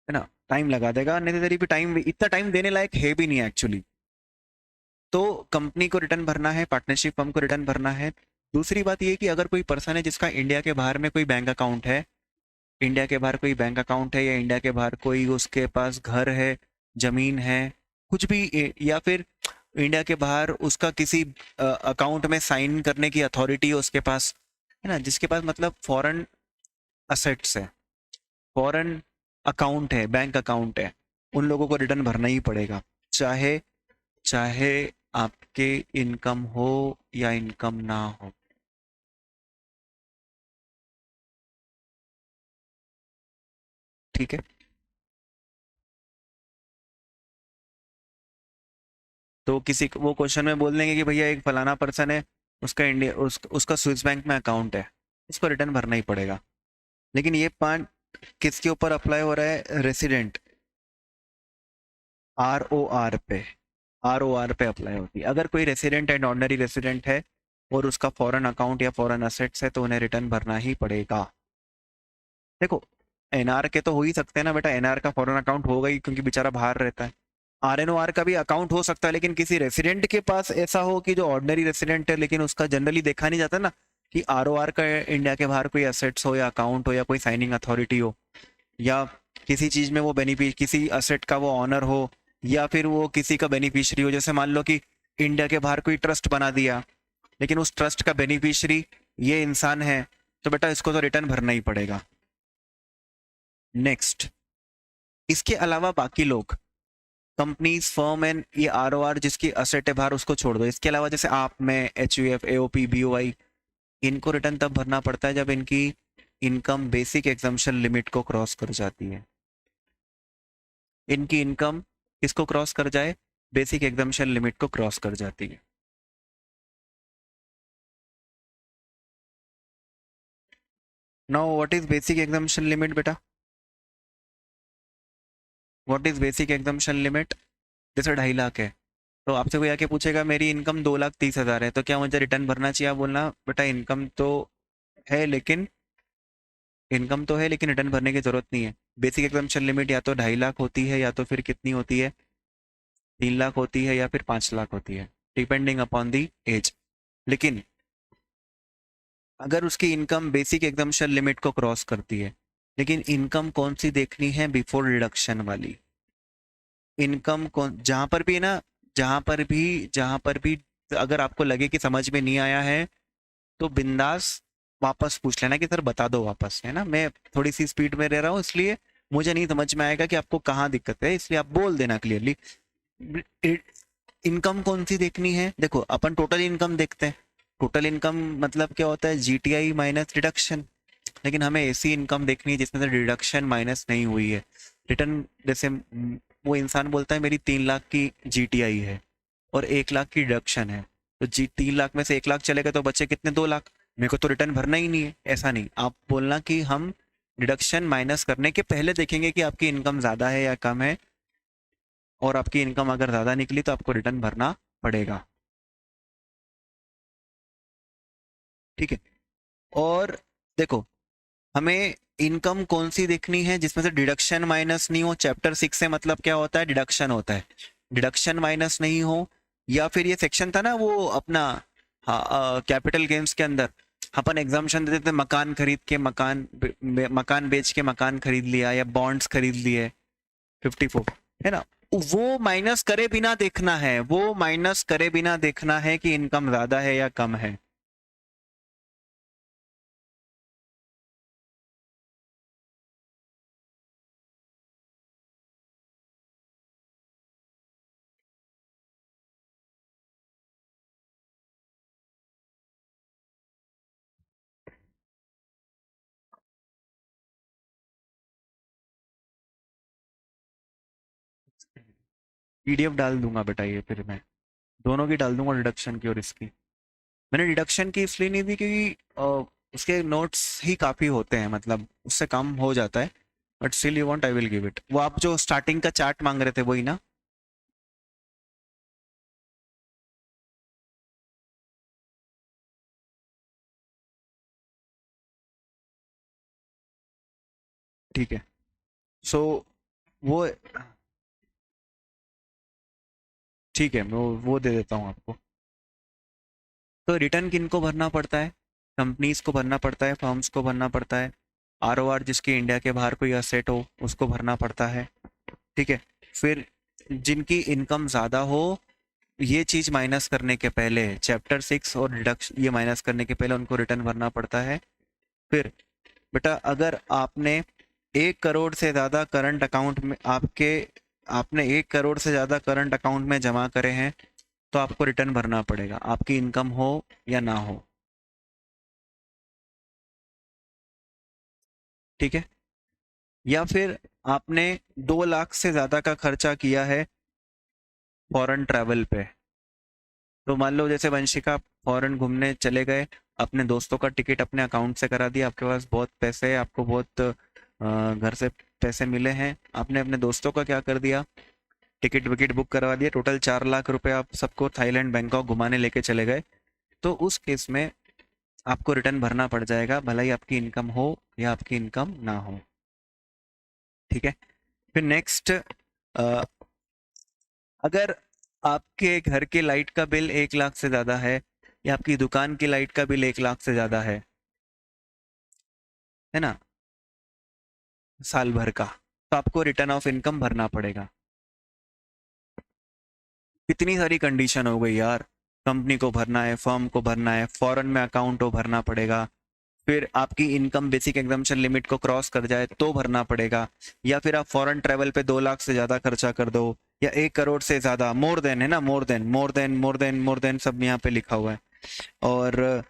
है ना? टाइम लगा देगा, नेसेसरी भी टाइम, इतना टाइम देने लायक है भी नहीं एक्चुअली। तो कंपनी को रिटर्न भरना है, पार्टनरशिप फर्म को रिटर्न भरना है। दूसरी बात ये कि अगर कोई पर्सन है जिसका इंडिया के बाहर में कोई बैंक अकाउंट है, इंडिया के बाहर कोई बैंक अकाउंट है, या इंडिया के बाहर कोई उसके पास घर है, जमीन है, कुछ भी, या फिर इंडिया के बाहर उसका किसी अकाउंट में साइन करने की अथॉरिटी है उसके पास, है ना, जिसके पास मतलब फॉरेन असेट्स है, फॉरेन अकाउंट है, बैंक अकाउंट है, उन लोगों को रिटर्न भरना ही पड़ेगा, चाहे चाहे आपके इनकम हो या इनकम ना हो। ठीक है, तो किसी वो क्वेश्चन में बोल देंगे कि भैया एक फलाना पर्सन है, उसका इंडिया उसका स्विस बैंक में अकाउंट है, इसको रिटर्न भरना ही पड़ेगा। लेकिन ये पॉइंट किसके ऊपर अप्लाई हो रहा है? रेसिडेंट, ROR पे, ROR पे अप्लाई होती है। अगर कोई रेसिडेंट एंड ऑर्डिनरी रेसिडेंट है और उसका फॉरेन अकाउंट या फॉरेन असेट्स है तो उन्हें रिटर्न भरना ही पड़ेगा। देखो, NR के तो हो ही सकते हैं ना बेटा, NR का फॉरेन अकाउंट होगा ही क्योंकि बेचारा बाहर रहता है। RNOR का भी अकाउंट हो सकता है, लेकिन किसी रेसिडेंट के पास ऐसा हो कि जो ऑर्डिनरी रेसिडेंट है लेकिन उसका जनरली देखा नहीं जाता ना कि ROR का इंडिया के बाहर कोई असेट्स हो या अकाउंट हो या कोई साइनिंग अथॉरिटी हो, या किसी चीज में वो बेनिफिट, किसी असेट का वो ऑनर हो, या फिर वो किसी का बेनिफिशियरी हो। जैसे मान लो कि इंडिया के बाहर कोई ट्रस्ट बना दिया, लेकिन उस ट्रस्ट का बेनिफिशियरी ये इंसान है, तो बेटा इसको तो रिटर्न भरना ही पड़ेगा। नेक्स्ट, इसके अलावा बाकी लोग, कंपनीज, फर्म एंड ये ROR जिसकी असेट है बाहर, उसको छोड़ दो। इसके अलावा जैसे आप, मैं, HUF, AOP, BOI, इनको रिटर्न तब भरना पड़ता है जब इनकी इनकम बेसिक एग्जम्पशन लिमिट को क्रॉस कर जाती है। इनकी इनकम किसको क्रॉस कर जाए? बेसिक एग्जम्पशन लिमिट को क्रॉस कर जाती है। Now what is basic exemption limit बेटा? What is basic exemption limit? जैसे 2.5 लाख है, तो आपसे कोई आके पूछेगा मेरी इनकम 2,30,000 है, तो क्या मुझे रिटर्न भरना चाहिए? आप बोलना बेटा इनकम तो है लेकिन, इनकम तो है लेकिन रिटर्न भरने की जरूरत नहीं है। बेसिक एग्जम्पशन लिमिट या तो 2.5 लाख होती है, या तो फिर कितनी होती है, 3 लाख होती है, या फिर 5 लाख होती है, डिपेंडिंग अपॉन दी एज। लेकिन अगर उसकी इनकम बेसिक एग्जम्पशन लिमिट को क्रॉस करती है, लेकिन इनकम कौन सी देखनी है? बिफोर डिडक्शन वाली इनकम। कौन, जहां पर भी है ना, जहां पर भी अगर आपको लगे कि समझ में नहीं आया है तो बिंदास वापस पूछ लेना कि सर बता दो वापस, है ना? मैं थोड़ी सी स्पीड में रह रहा हूँ, इसलिए मुझे नहीं समझ में आएगा कि आपको कहाँ दिक्कत है, इसलिए आप बोल देना क्लियरली। इनकम कौन सी देखनी है? देखो, अपन टोटल इनकम देखते हैं। टोटल इनकम मतलब क्या होता है? GTI minus reduction. लेकिन हमें ऐसी इनकम देखनी है जिसमें से डिडक्शन माइनस नहीं हुई है। रिटर्न, जैसे वो इंसान बोलता है मेरी 3 लाख की GTI है और 1 लाख की डिडक्शन है, तो 3 लाख में से 1 लाख चले गए तो बचे कितने? 2 लाख। मेरे को तो रिटर्न भरना ही नहीं है। ऐसा नहीं, आप बोलना कि हम डिडक्शन माइनस करने के पहले देखेंगे कि आपकी इनकम ज़्यादा है या कम है, और आपकी इनकम अगर ज़्यादा निकली तो आपको रिटर्न भरना पड़ेगा। ठीक है। और देखो, हमें इनकम कौन सी देखनी है जिसमें से डिडक्शन माइनस नहीं हो। चैप्टर 6 से मतलब क्या होता है, डिडक्शन होता है, डिडक्शन माइनस नहीं हो। या फिर ये सेक्शन था ना वो अपना, हाँ, कैपिटल गेम्स के अंदर अपन एग्जाम्पशन देते थे, मकान खरीद के मकान बेच के मकान खरीद लिया या बॉन्ड्स खरीद लिए, 54, है ना। वो माइनस करे बिना देखना है, वो माइनस करे बिना देखना है कि इनकम ज्यादा है या कम है। पीडीएफ डाल दूंगा बेटा ये, फिर मैं दोनों की डाल दूंगा, डिडक्शन की और इसकी। मैंने डिडक्शन की इसलिए नहीं दी क्योंकि उसके नोट्स ही काफ़ी होते हैं, मतलब उससे कम हो जाता है। But still you want, I will give it. वो आप जो स्टार्टिंग का चार्ट मांग रहे थे वही ना? ठीक है। सो वो, ठीक है, मैं वो दे देता हूँ आपको। तो रिटर्न किन को भरना पड़ता है? कंपनीज को भरना पड़ता है, फर्म्स को भरना पड़ता है, आरओआर जिसकी इंडिया के बाहर कोई असेट हो उसको भरना पड़ता है। ठीक है। फिर जिनकी इनकम ज़्यादा हो, ये चीज़ माइनस करने के पहले, चैप्टर 6 और डिडक्शन ये माइनस करने के पहले उनको रिटर्न भरना पड़ता है। फिर बेटा अगर आपने 1 करोड़ से ज़्यादा करंट अकाउंट में आपने 1 करोड़ से ज़्यादा करंट अकाउंट में जमा करे हैं तो आपको रिटर्न भरना पड़ेगा, आपकी इनकम हो या ना हो। ठीक है। या फिर आपने 2 लाख से ज़्यादा का खर्चा किया है फॉरेन ट्रैवल पे। तो मान लो जैसे वंशिका फॉरेन घूमने चले गए, अपने दोस्तों का टिकट अपने अकाउंट से करा दिया, आपके पास बहुत पैसे है, आपको बहुत घर से पैसे मिले हैं, आपने अपने दोस्तों का क्या कर दिया, टिकट विकेट बुक करवा दिया, टोटल 4 लाख रुपए आप सबको थाईलैंड बैंकॉक घुमाने लेके चले गए। तो उस केस में आपको रिटर्न भरना पड़ जाएगा, भले ही आपकी इनकम हो या आपकी इनकम ना हो। ठीक है। फिर नेक्स्ट, अगर आपके घर के लाइट का बिल 1 लाख से ज़्यादा है या आपकी दुकान की लाइट का बिल 1 लाख से ज़्यादा है ना, साल भर का, तो आपको रिटर्न ऑफ इनकम भरना पड़ेगा। कितनी सारी कंडीशन हो गई यार, कंपनी को भरना है, फर्म को भरना है, फॉरेन में अकाउंट हो भरना पड़ेगा, फिर आपकी इनकम बेसिक एग्जाम्पशन लिमिट को क्रॉस कर जाए तो भरना पड़ेगा, या फिर आप फॉरेन ट्रैवल पे 2 लाख से ज़्यादा खर्चा कर दो, या 1 करोड़ से ज़्यादा, मोर देन है ना, more than more than more than more than सब यहाँ पे लिखा हुआ है। और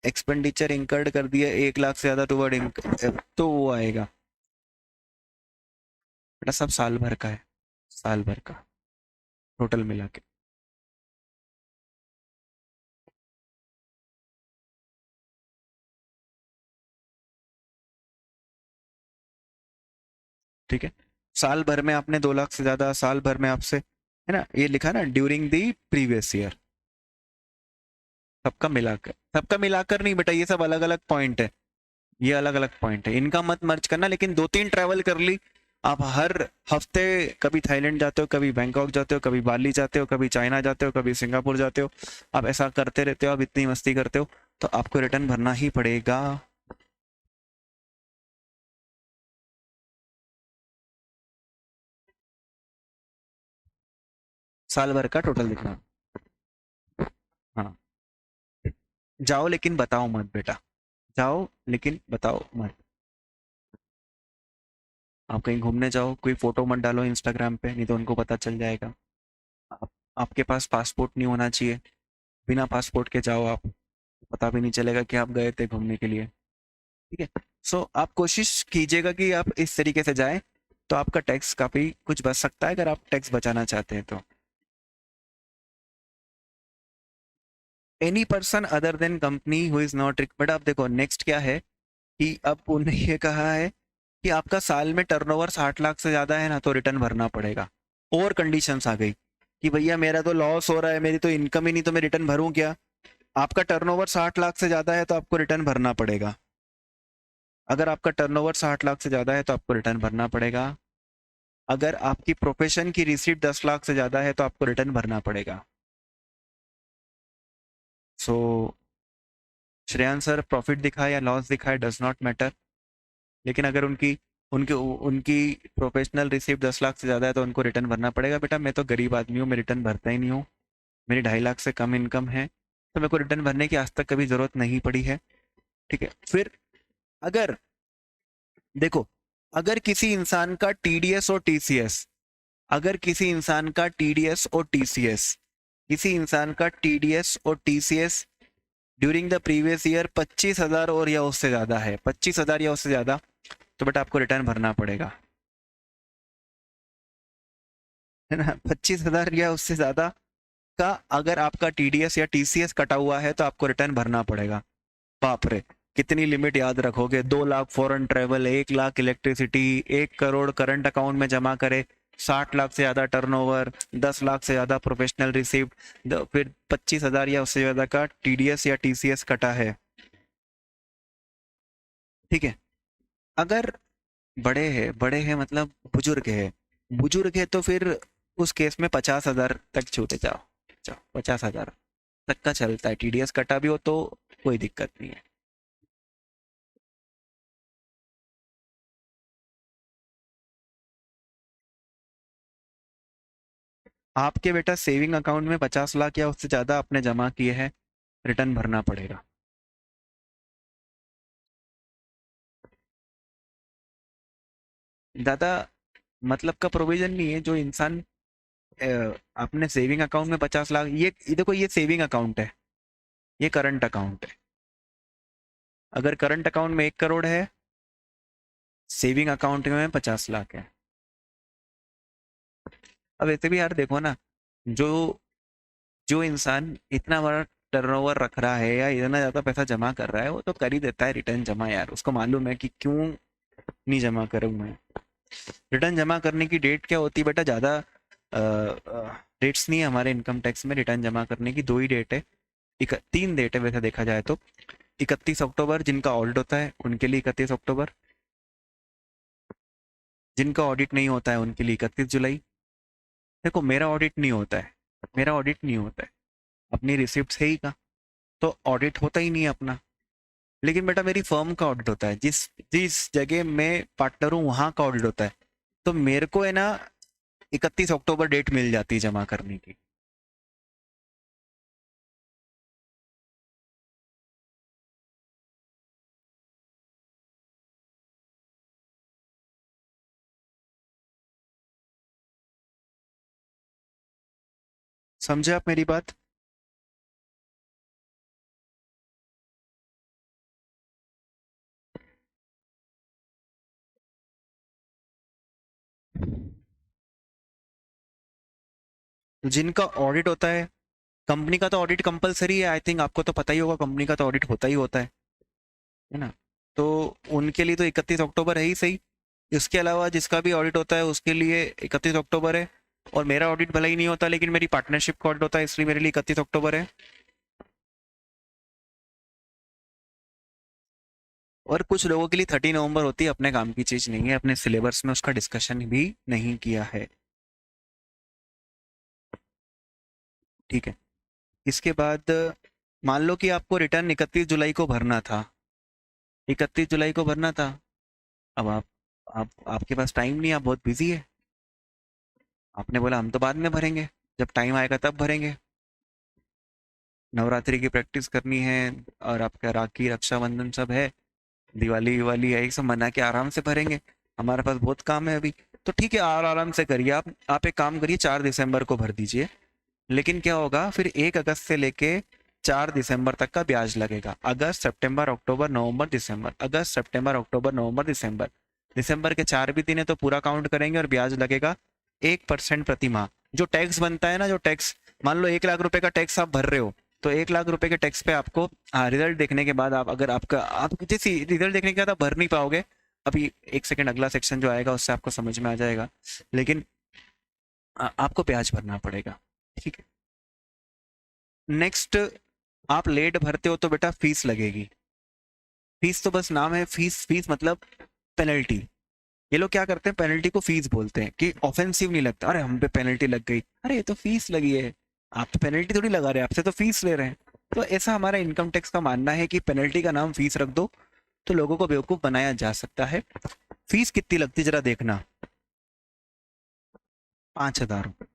एक्सपेंडिचर इंकर्ड कर दिया 1 लाख से ज़्यादा टुवर्ड, तो वो आएगा बेटा, सब साल भर का है, साल भर का टोटल मिला के। ठीक है। साल भर में आपने 2 लाख से ज्यादा, साल भर में आपसे, है ना, ये लिखा ना ड्यूरिंग दी प्रीवियस ईयर, सबका मिलाकर नहीं बेटा, ये सब अलग अलग पॉइंट है, ये अलग अलग पॉइंट है, इनका मत मर्ज करना। लेकिन 2-3 ट्रैवल कर ली, आप हर हफ्ते कभी थाईलैंड जाते हो, कभी बैंकॉक जाते हो, कभी बाली जाते हो, कभी चाइना जाते हो, कभी सिंगापुर जाते हो, आप ऐसा करते रहते हो, आप इतनी मस्ती करते हो, तो आपको रिटर्न भरना ही पड़ेगा। साल भर का टोटल लिखना। हाँ। जाओ लेकिन बताओ मत बेटा, जाओ लेकिन बताओ मत। आप कहीं घूमने जाओ, कोई फोटो मत डालो इंस्टाग्राम पे, नहीं तो उनको पता चल जाएगा। आप, आपके पास पासपोर्ट नहीं होना चाहिए, बिना पासपोर्ट के जाओ आप, पता भी नहीं चलेगा कि आप गए थे घूमने के लिए। ठीक है। सो आप कोशिश कीजिएगा कि आप इस तरीके से जाएं, तो आपका टैक्स काफ़ी कुछ बच सकता है, अगर आप टैक्स बचाना चाहते हैं तो। Any person other than company who is not, but आप देखो नेक्स्ट क्या है कि अब उन्होंने ये कहा है कि आपका साल में टर्नओवर 60 लाख से ज़्यादा है ना, तो रिटर्न भरना पड़ेगा। और कंडीशंस आ गई कि भैया मेरा तो लॉस हो रहा है, मेरी तो इनकम ही नहीं, तो मैं रिटर्न भरूं क्या? आपका टर्नओवर 60 लाख से ज़्यादा है तो आपको रिटर्न भरना पड़ेगा। अगर आपका टर्नओवर 60 लाख से ज़्यादा है तो आपको रिटर्न भरना पड़ेगा। अगर आपकी प्रोफेशन की रिसीट 10 लाख से ज़्यादा है तो आपको रिटर्न भरना पड़ेगा। सो श्रेयांश सर प्रॉफिट दिखाए या लॉस दिखाए डज नॉट मैटर, लेकिन अगर उनकी उनकी उनकी प्रोफेशनल रिसीप्ट 10 लाख से ज़्यादा है तो उनको रिटर्न भरना पड़ेगा। बेटा मैं तो गरीब आदमी हूँ, मैं रिटर्न भरता ही नहीं हूँ, मेरी 2.5 लाख से कम इनकम है, तो मेरे को रिटर्न भरने की आज तक कभी ज़रूरत नहीं पड़ी है। ठीक है, फिर अगर देखो, अगर किसी इंसान का टीडीएस और टीसीएस, अगर किसी इंसान का टीडीएस और टीसीएस, किसी इंसान का टीडीएस और TCS during the previous year 25,000 और या उससे ज़्यादा है, 25,000 या उससे ज़्यादा, तो बेटा आपको रिटर्न भरना पड़ेगा, है ना। 25,000 या उससे ज़्यादा का अगर आपका टीडीएस या टीसीएस कटा हुआ है तो आपको रिटर्न भरना पड़ेगा। बाप रे, कितनी लिमिट याद रखोगे? 2 lakh foreign travel, 1 lakh electricity, 1 crore current account में जमा करे, 60 लाख से ज़्यादा टर्नओवर, 10 लाख से ज़्यादा प्रोफेशनल रिसिप्ट, फिर 25,000 या उससे ज़्यादा का टीडीएस या टीसीएस कटा है। ठीक है, अगर बड़े हैं मतलब बुजुर्ग है, बुजुर्ग है तो फिर उस केस में 50,000 तक छूटे जाओ, जाओ 50,000 तक का चलता है, टीडीएस कटा भी हो तो कोई दिक्कत नहीं है। आपके बेटा सेविंग अकाउंट में 50 लाख या उससे ज़्यादा आपने जमा किए हैं, रिटर्न भरना पड़ेगा। ज़्यादा मतलब का प्रोविजन नहीं है। जो इंसान अपने सेविंग अकाउंट में 50 लाख, ये देखो ये सेविंग अकाउंट है, ये करंट अकाउंट है। अगर करंट अकाउंट में 1 करोड़ है, सेविंग अकाउंट में 50 लाख है। अब ऐसे भी यार देखो ना, जो जो इंसान इतना बड़ा टर्नओवर रख रहा है या इतना ज़्यादा पैसा जमा कर रहा है, वो तो कर ही देता है रिटर्न जमा यार, उसको मालूम है कि क्यों नहीं जमा करूँ मैं। रिटर्न जमा करने की डेट क्या होती है बेटा? ज़्यादा डेट्स नहीं है हमारे इनकम टैक्स में रिटर्न जमा करने की, 2 ही डेट है। 3 डेट है वैसे देखा जाए तो। 31 अक्टूबर जिनका ऑडिट होता है उनके लिए 31 अक्टूबर, जिनका ऑडिट नहीं होता है उनके लिए 31 जुलाई। देखो मेरा ऑडिट नहीं होता है, मेरा ऑडिट नहीं होता है, अपनी रिसिप्ट है ही का, तो ऑडिट होता ही नहीं है अपना। लेकिन बेटा मेरी फर्म का ऑडिट होता है, जिस जिस जगह मैं पार्टनर हूँ वहाँ का ऑडिट होता है, तो मेरे को है ना 31 अक्टूबर डेट मिल जाती है जमा करने की। समझे आप मेरी बात? जिनका ऑडिट होता है, कंपनी का तो ऑडिट कंपलसरी है, आई थिंक आपको तो पता ही होगा, कंपनी का तो ऑडिट होता ही होता है ना। तो उनके लिए तो 31 अक्टूबर है ही सही। इसके अलावा जिसका भी ऑडिट होता है उसके लिए 31 अक्टूबर है। और मेरा ऑडिट भला ही नहीं होता, लेकिन मेरी पार्टनरशिप का ऑडिट होता है, इसलिए मेरे लिए 31 अक्टूबर है। और कुछ लोगों के लिए 30 नवंबर होती है, अपने काम की चीज नहीं है, अपने सिलेबस में उसका डिस्कशन भी नहीं किया है। ठीक है, इसके बाद मान लो कि आपको रिटर्न 31 जुलाई को भरना था, 31 जुलाई को भरना था। अब आप आपके पास टाइम नहीं, आप बहुत बिजी है। आपने बोला हम तो बाद में भरेंगे, जब टाइम आएगा तब भरेंगे, नवरात्रि की प्रैक्टिस करनी है, और आपका राखी रक्षाबंधन सब है, दिवाली विवाली है, ये सब मना के आराम से भरेंगे, हमारे पास बहुत काम है अभी। तो ठीक है, आराम से करिए। आप एक काम करिए, 4 दिसंबर को भर दीजिए। लेकिन क्या होगा फिर, 1 अगस्त से लेके 4 दिसंबर तक का ब्याज लगेगा। अगस्त सितंबर अक्टूबर नवंबर दिसंबर, अगस्त सितंबर अक्टूबर नवंबर दिसंबर, दिसंबर के 4 भी दिन है तो पूरा काउंट करेंगे, और ब्याज लगेगा 1% प्रति माह। जो टैक्स बनता है ना, जो टैक्स, मान लो 1 लाख रुपए का टैक्स आप भर रहे हो, तो 1 लाख रुपए के टैक्स पे आपको, हाँ, रिजल्ट देखने के बाद, आप अगर आपका आप जैसे रिजल्ट देखने के बाद आप भर नहीं पाओगे, अभी एक सेकंड अगला सेक्शन जो आएगा उससे आपको समझ में आ जाएगा, लेकिन आपको ब्याज भरना पड़ेगा। ठीक है, नेक्स्ट, आप लेट भरते हो तो बेटा फीस लगेगी। फीस तो बस नाम है, फीस फीस मतलब पेनल्टी। ये लोग क्या करते हैं, पेनल्टी को फीस बोलते हैं कि ऑफेंसिव नहीं लगता, अरे हम पे पेनल्टी लग गई, अरे ये तो फीस लगी है, आप तो पेनल्टी थोड़ी लगा रहे हैं, आपसे तो फीस ले रहे हैं। तो ऐसा हमारा इनकम टैक्स का मानना है कि पेनल्टी का नाम फीस रख दो तो लोगों को बेवकूफ़ बनाया जा सकता है। फीस कितनी लगती जरा देखना, 5,000 रुपये।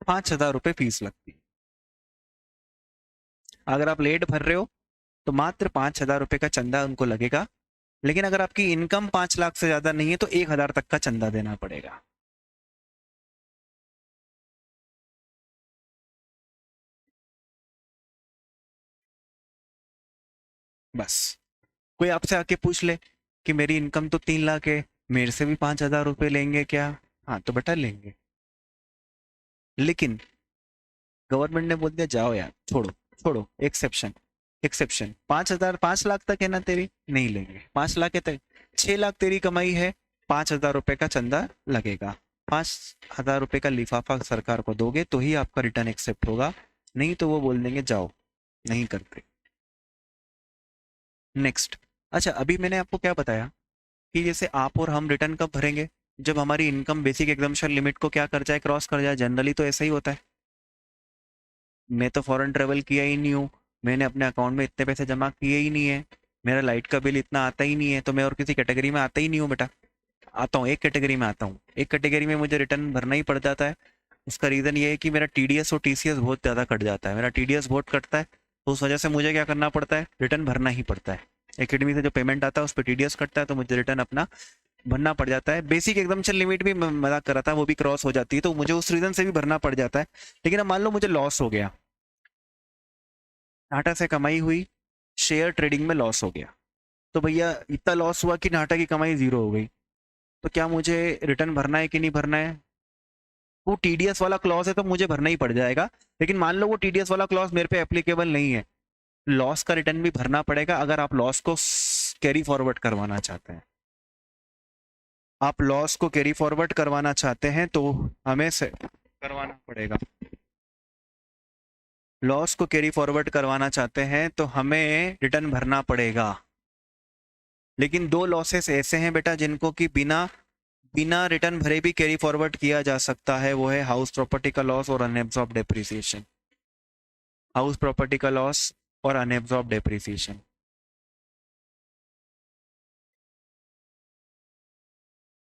5,000 रुपये फीस लगती है। अगर आप लेट भर रहे हो तो मात्र 5,000 रुपये का चंदा उनको लगेगा। लेकिन अगर आपकी इनकम 5 लाख से ज्यादा नहीं है तो 1,000 तक का चंदा देना पड़ेगा। बस कोई आपसे आके पूछ ले कि मेरी इनकम तो 3 लाख है, मेरे से भी 5,000 रुपये लेंगे क्या? हाँ तो बेटा लेंगे। लेकिन गवर्नमेंट ने बोल दिया जाओ यार, छोड़ो छोड़ो, एक्सेप्शन। एक्सेप्शन 5,000, 5 लाख तक है ना तेरी, नहीं लेंगे। 5 लाख है तक, 6 लाख तेरी कमाई है, 5,000 रुपये का चंदा लगेगा। 5,000 रुपये का लिफाफा सरकार को दोगे तो ही आपका रिटर्न एक्सेप्ट होगा, नहीं तो वो बोल देंगे जाओ, नहीं करते। नेक्स्ट। अच्छा अभी मैंने आपको क्या बताया कि जैसे आप और हम रिटर्न कब भरेंगे, जब हमारी इनकम बेसिक एग्जम्पशन लिमिट को क्या कर जाए, क्रॉस कर जाए। जनरली तो ऐसा ही होता है। मैं तो फॉरेन ट्रेवल किया ही नहीं हूँ, मैंने अपने अकाउंट में इतने पैसे जमा किए ही नहीं है, मेरा लाइट का बिल इतना आता ही नहीं है, तो मैं और किसी कैटेगरी में आता ही नहीं हूँ बेटा। आता हूँ एक कैटेगरी में आता हूँ, एक कैटेगरी में मुझे रिटर्न भरना ही पड़ जाता है। उसका रीज़न ये है कि मेरा टीडीएस और टीसीएस बहुत ज़्यादा कट जाता है, मेरा टीडीएस बहुत कटता है, तो उस वजह से मुझे क्या करना पड़ता है, रिटर्न भरना ही पड़ता है। एकेडमी से जो पेमेंट आता है उस पर टीडीएस कटता है, तो मुझे रिटर्न अपना भरना पड़ जाता है। बेसिक एग्जामिशन लिमिट भी मैं मजाक कर रहा था, वो भी क्रॉस हो जाती है, तो मुझे उस रीज़न से भी भरना पड़ जाता है। लेकिन अब मान लो मुझे लॉस हो गया, नाटा से कमाई हुई, शेयर ट्रेडिंग में लॉस हो गया, तो भैया इतना लॉस हुआ कि नाटा की कमाई जीरो हो गई, तो क्या मुझे रिटर्न भरना है कि नहीं भरना है? वो टीडीएस वाला क्लॉज है तो मुझे भरना ही पड़ जाएगा। लेकिन मान लो वो टीडीएस वाला क्लॉज मेरे पे एप्लीकेबल नहीं है, लॉस का रिटर्न भी भरना पड़ेगा। अगर आप लॉस को कैरी फॉरवर्ड करवाना चाहते हैं, आप लॉस को कैरी फॉरवर्ड करवाना चाहते हैं तो हमें से करवाना पड़ेगा। लॉस को कैरी फॉरवर्ड करवाना चाहते हैं तो हमें रिटर्न भरना पड़ेगा। लेकिन दो लॉसेस ऐसे हैं बेटा जिनको कि बिना बिना रिटर्न भरे भी कैरी फॉरवर्ड किया जा सकता है, वो है हाउस प्रॉपर्टी का लॉस और अनएब्सॉर्ब डेप्रिसिएशन। हाउस प्रॉपर्टी का लॉस और अनएब्सॉर्ब डेप्रिसिएशन।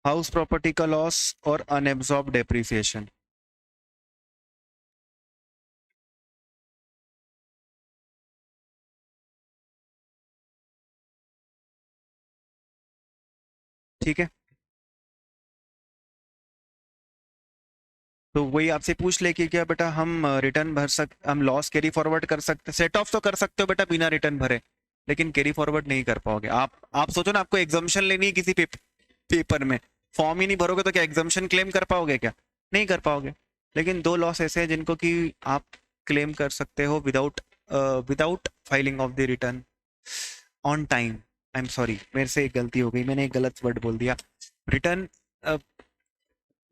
हाउस प्रॉपर्टी का लॉस और अनएब्सॉर्ब डेप्रिसिएशन। ठीक है, तो वही आपसे पूछ ले कि क्या बेटा हम रिटर्न भर हम लॉस कैरी फॉरवर्ड कर सकते, सेट ऑफ तो कर सकते हो बेटा बिना रिटर्न भरे, लेकिन कैरी फॉरवर्ड नहीं कर पाओगे। आप सोचो ना, आपको एग्जाम्शन लेनी है किसी पेपर में, फॉर्म ही नहीं भरोगे तो क्या एग्जाम्शन क्लेम कर पाओगे क्या? नहीं कर पाओगे। लेकिन दो लॉस ऐसे हैं जिनको कि आप क्लेम कर सकते हो without without filing of the return on time. I am sorry, मेरे से एक गलती हो गई, मैंने एक गलत वर्ड बोल दिया। रिटर्न,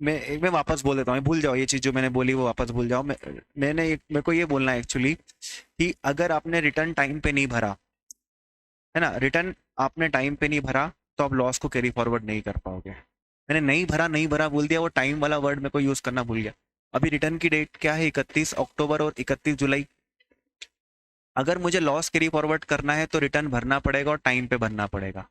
मैं वापस बोल देता हूँ, भूल जाओ ये चीज़ जो मैंने बोली, वो वापस भूल जाओ। मेरे को ये बोलना है एक्चुअली कि अगर आपने रिटर्न टाइम पे नहीं भरा है ना, रिटर्न आपने टाइम पे नहीं भरा तो आप लॉस को कैरी फॉरवर्ड नहीं कर पाओगे। मैंने नहीं भरा बोल दिया, वो टाइम वाला वर्ड मेरे को यूज करना भूल गया। अभी रिटर्न की डेट क्या है, 31 अक्टूबर और 31 जुलाई। अगर मुझे लॉस कैरी फॉरवर्ड करना है तो रिटर्न भरना पड़ेगा और टाइम पे भरना पड़ेगा।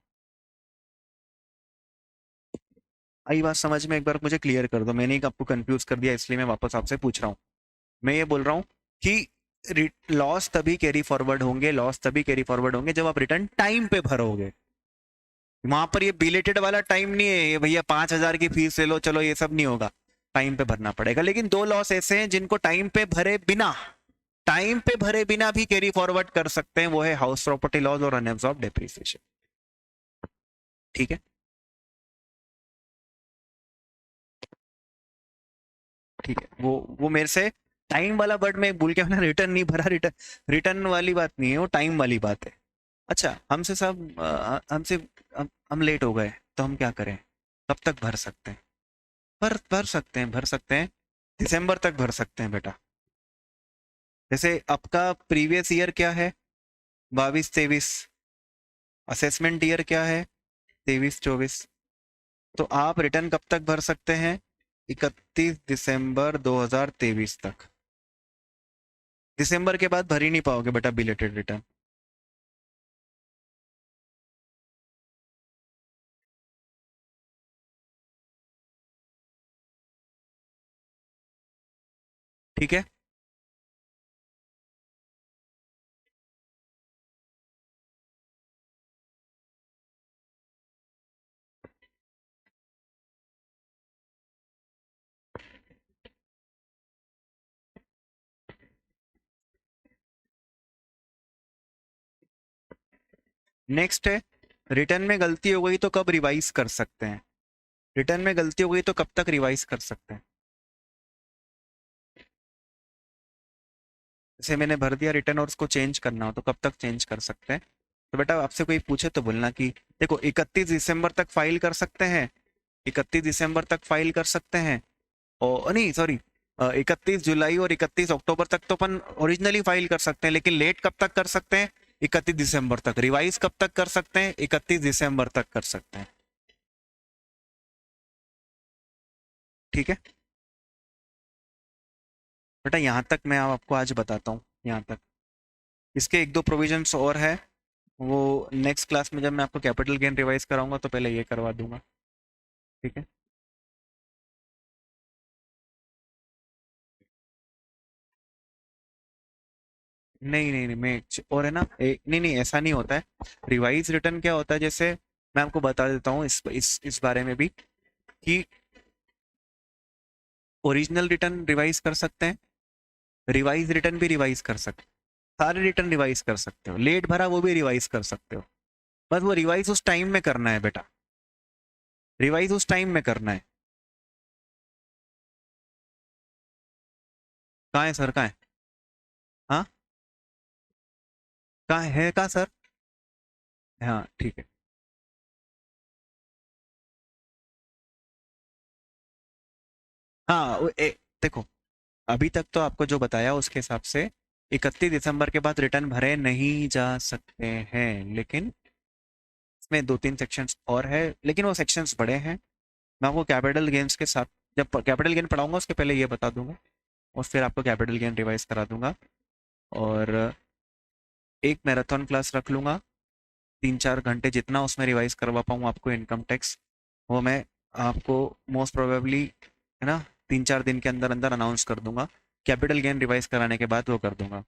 आई बात समझ में? एक बार मुझे क्लियर कर दो, मैंने ही आपको कंफ्यूज कर दिया इसलिए मैं वापस आपसे पूछ रहा हूँ। मैं ये बोल रहा हूँ कि लॉस तभी कैरी फॉरवर्ड होंगे, लॉस तभी कैरी फॉरवर्ड होंगे जब आप रिटर्न टाइम पे भरोगे। वहां पर ये बिलेटेड वाला टाइम नहीं है, ये भैया 5,000 की फीस ले लो चलो, ये सब नहीं होगा, टाइम पे भरना पड़ेगा। लेकिन दो लॉस ऐसे हैं जिनको टाइम पे भरे बिना भी कैरी फॉरवर्ड कर सकते हैं, वो है हाउस प्रॉपर्टी लॉस और अनएब्सॉर्ब डेप्रिसिएशन। ठीक है, ठीक है। वो मेरे से टाइम वाला वर्ड में भूल गया ना, रिटर्न नहीं भरा, रिटर्न रिटर्न वाली बात नहीं है, वो टाइम वाली बात है। अच्छा हमसे सब हमसे हम लेट हो गए तो हम क्या करें, कब तक भर सकते हैं? भर सकते हैं, दिसंबर तक भर सकते हैं बेटा। जैसे आपका प्रीवियस ईयर क्या है, 22-23, असेसमेंट ईयर क्या है? 23-24। तो आप रिटर्न कब तक भर सकते हैं? 31 दिसंबर 2023 तक। दिसंबर के बाद भर ही नहीं पाओगे बेटा बिलेटेड रिटर्न। ठीक है। नेक्स्ट है, रिटर्न में गलती हो गई तो कब रिवाइज कर सकते हैं? रिटर्न में गलती हो गई तो कब तक रिवाइज कर सकते हैं? जैसे मैंने भर दिया रिटर्न और उसको चेंज करना हो तो कब तक चेंज कर सकते हैं? तो बेटा आपसे कोई पूछे तो बोलना कि देखो 31 दिसंबर तक फाइल कर सकते हैं, 31 दिसंबर तक फाइल कर सकते हैं, और नहीं सॉरी, 31 जुलाई और 31 अक्टूबर तक तो अपन ओरिजिनली फाइल कर सकते हैं, लेकिन लेट कब तक कर सकते हैं? 31 दिसंबर तक। रिवाइज कब तक कर सकते हैं? 31 दिसंबर तक कर सकते हैं। ठीक है बेटा, यहाँ तक मैं आपको आज बताता हूँ, यहाँ तक। इसके एक दो प्रोविजंस और है, वो नेक्स्ट क्लास में जब मैं आपको कैपिटल गेन रिवाइज कराऊंगा तो पहले ये करवा दूंगा। ठीक है। नहीं नहीं नहीं, और है ना, नहीं नहीं ऐसा नहीं होता है। रिवाइज रिटर्न क्या होता है, जैसे मैं आपको बता देता हूँ इस बारे में भी, कि ओरिजिनल रिटर्न रिवाइज कर सकते हैं, रिवाइज रिटर्न भी रिवाइज कर सकते हैं, सारे रिटर्न रिवाइज कर सकते हो, लेट भरा वो भी रिवाइज कर सकते हो। बस वो रिवाइज उस टाइम में करना है बेटा, रिवाइज उस टाइम में करना है। कहाँ है सर, कहाँ है? हाँ, कहाँ है, कहाँ सर? हाँ ठीक है। हाँ देखो, अभी तक तो आपको जो बताया उसके हिसाब से 31 दिसंबर के बाद रिटर्न भरे नहीं जा सकते हैं, लेकिन इसमें दो तीन सेक्शंस और है, लेकिन वो सेक्शंस बड़े हैं। मैं आपको कैपिटल गेन्स के साथ जब कैपिटल गेन पढ़ाऊंगा उसके पहले ये बता दूंगा, और फिर आपको कैपिटल गेन रिवाइज करा दूंगा। और एक मैराथन क्लास रख लूंगा, 3-4 घंटे, जितना उसमें रिवाइज करवा पाऊँ आपको इनकम टैक्स, वो मैं आपको मोस्ट प्रोबेबली, है ना, 3-4 दिन के अंदर अंदर अनाउंस कर दूंगा। कैपिटल गेन रिवाइज कराने के बाद वो कर दूंगा।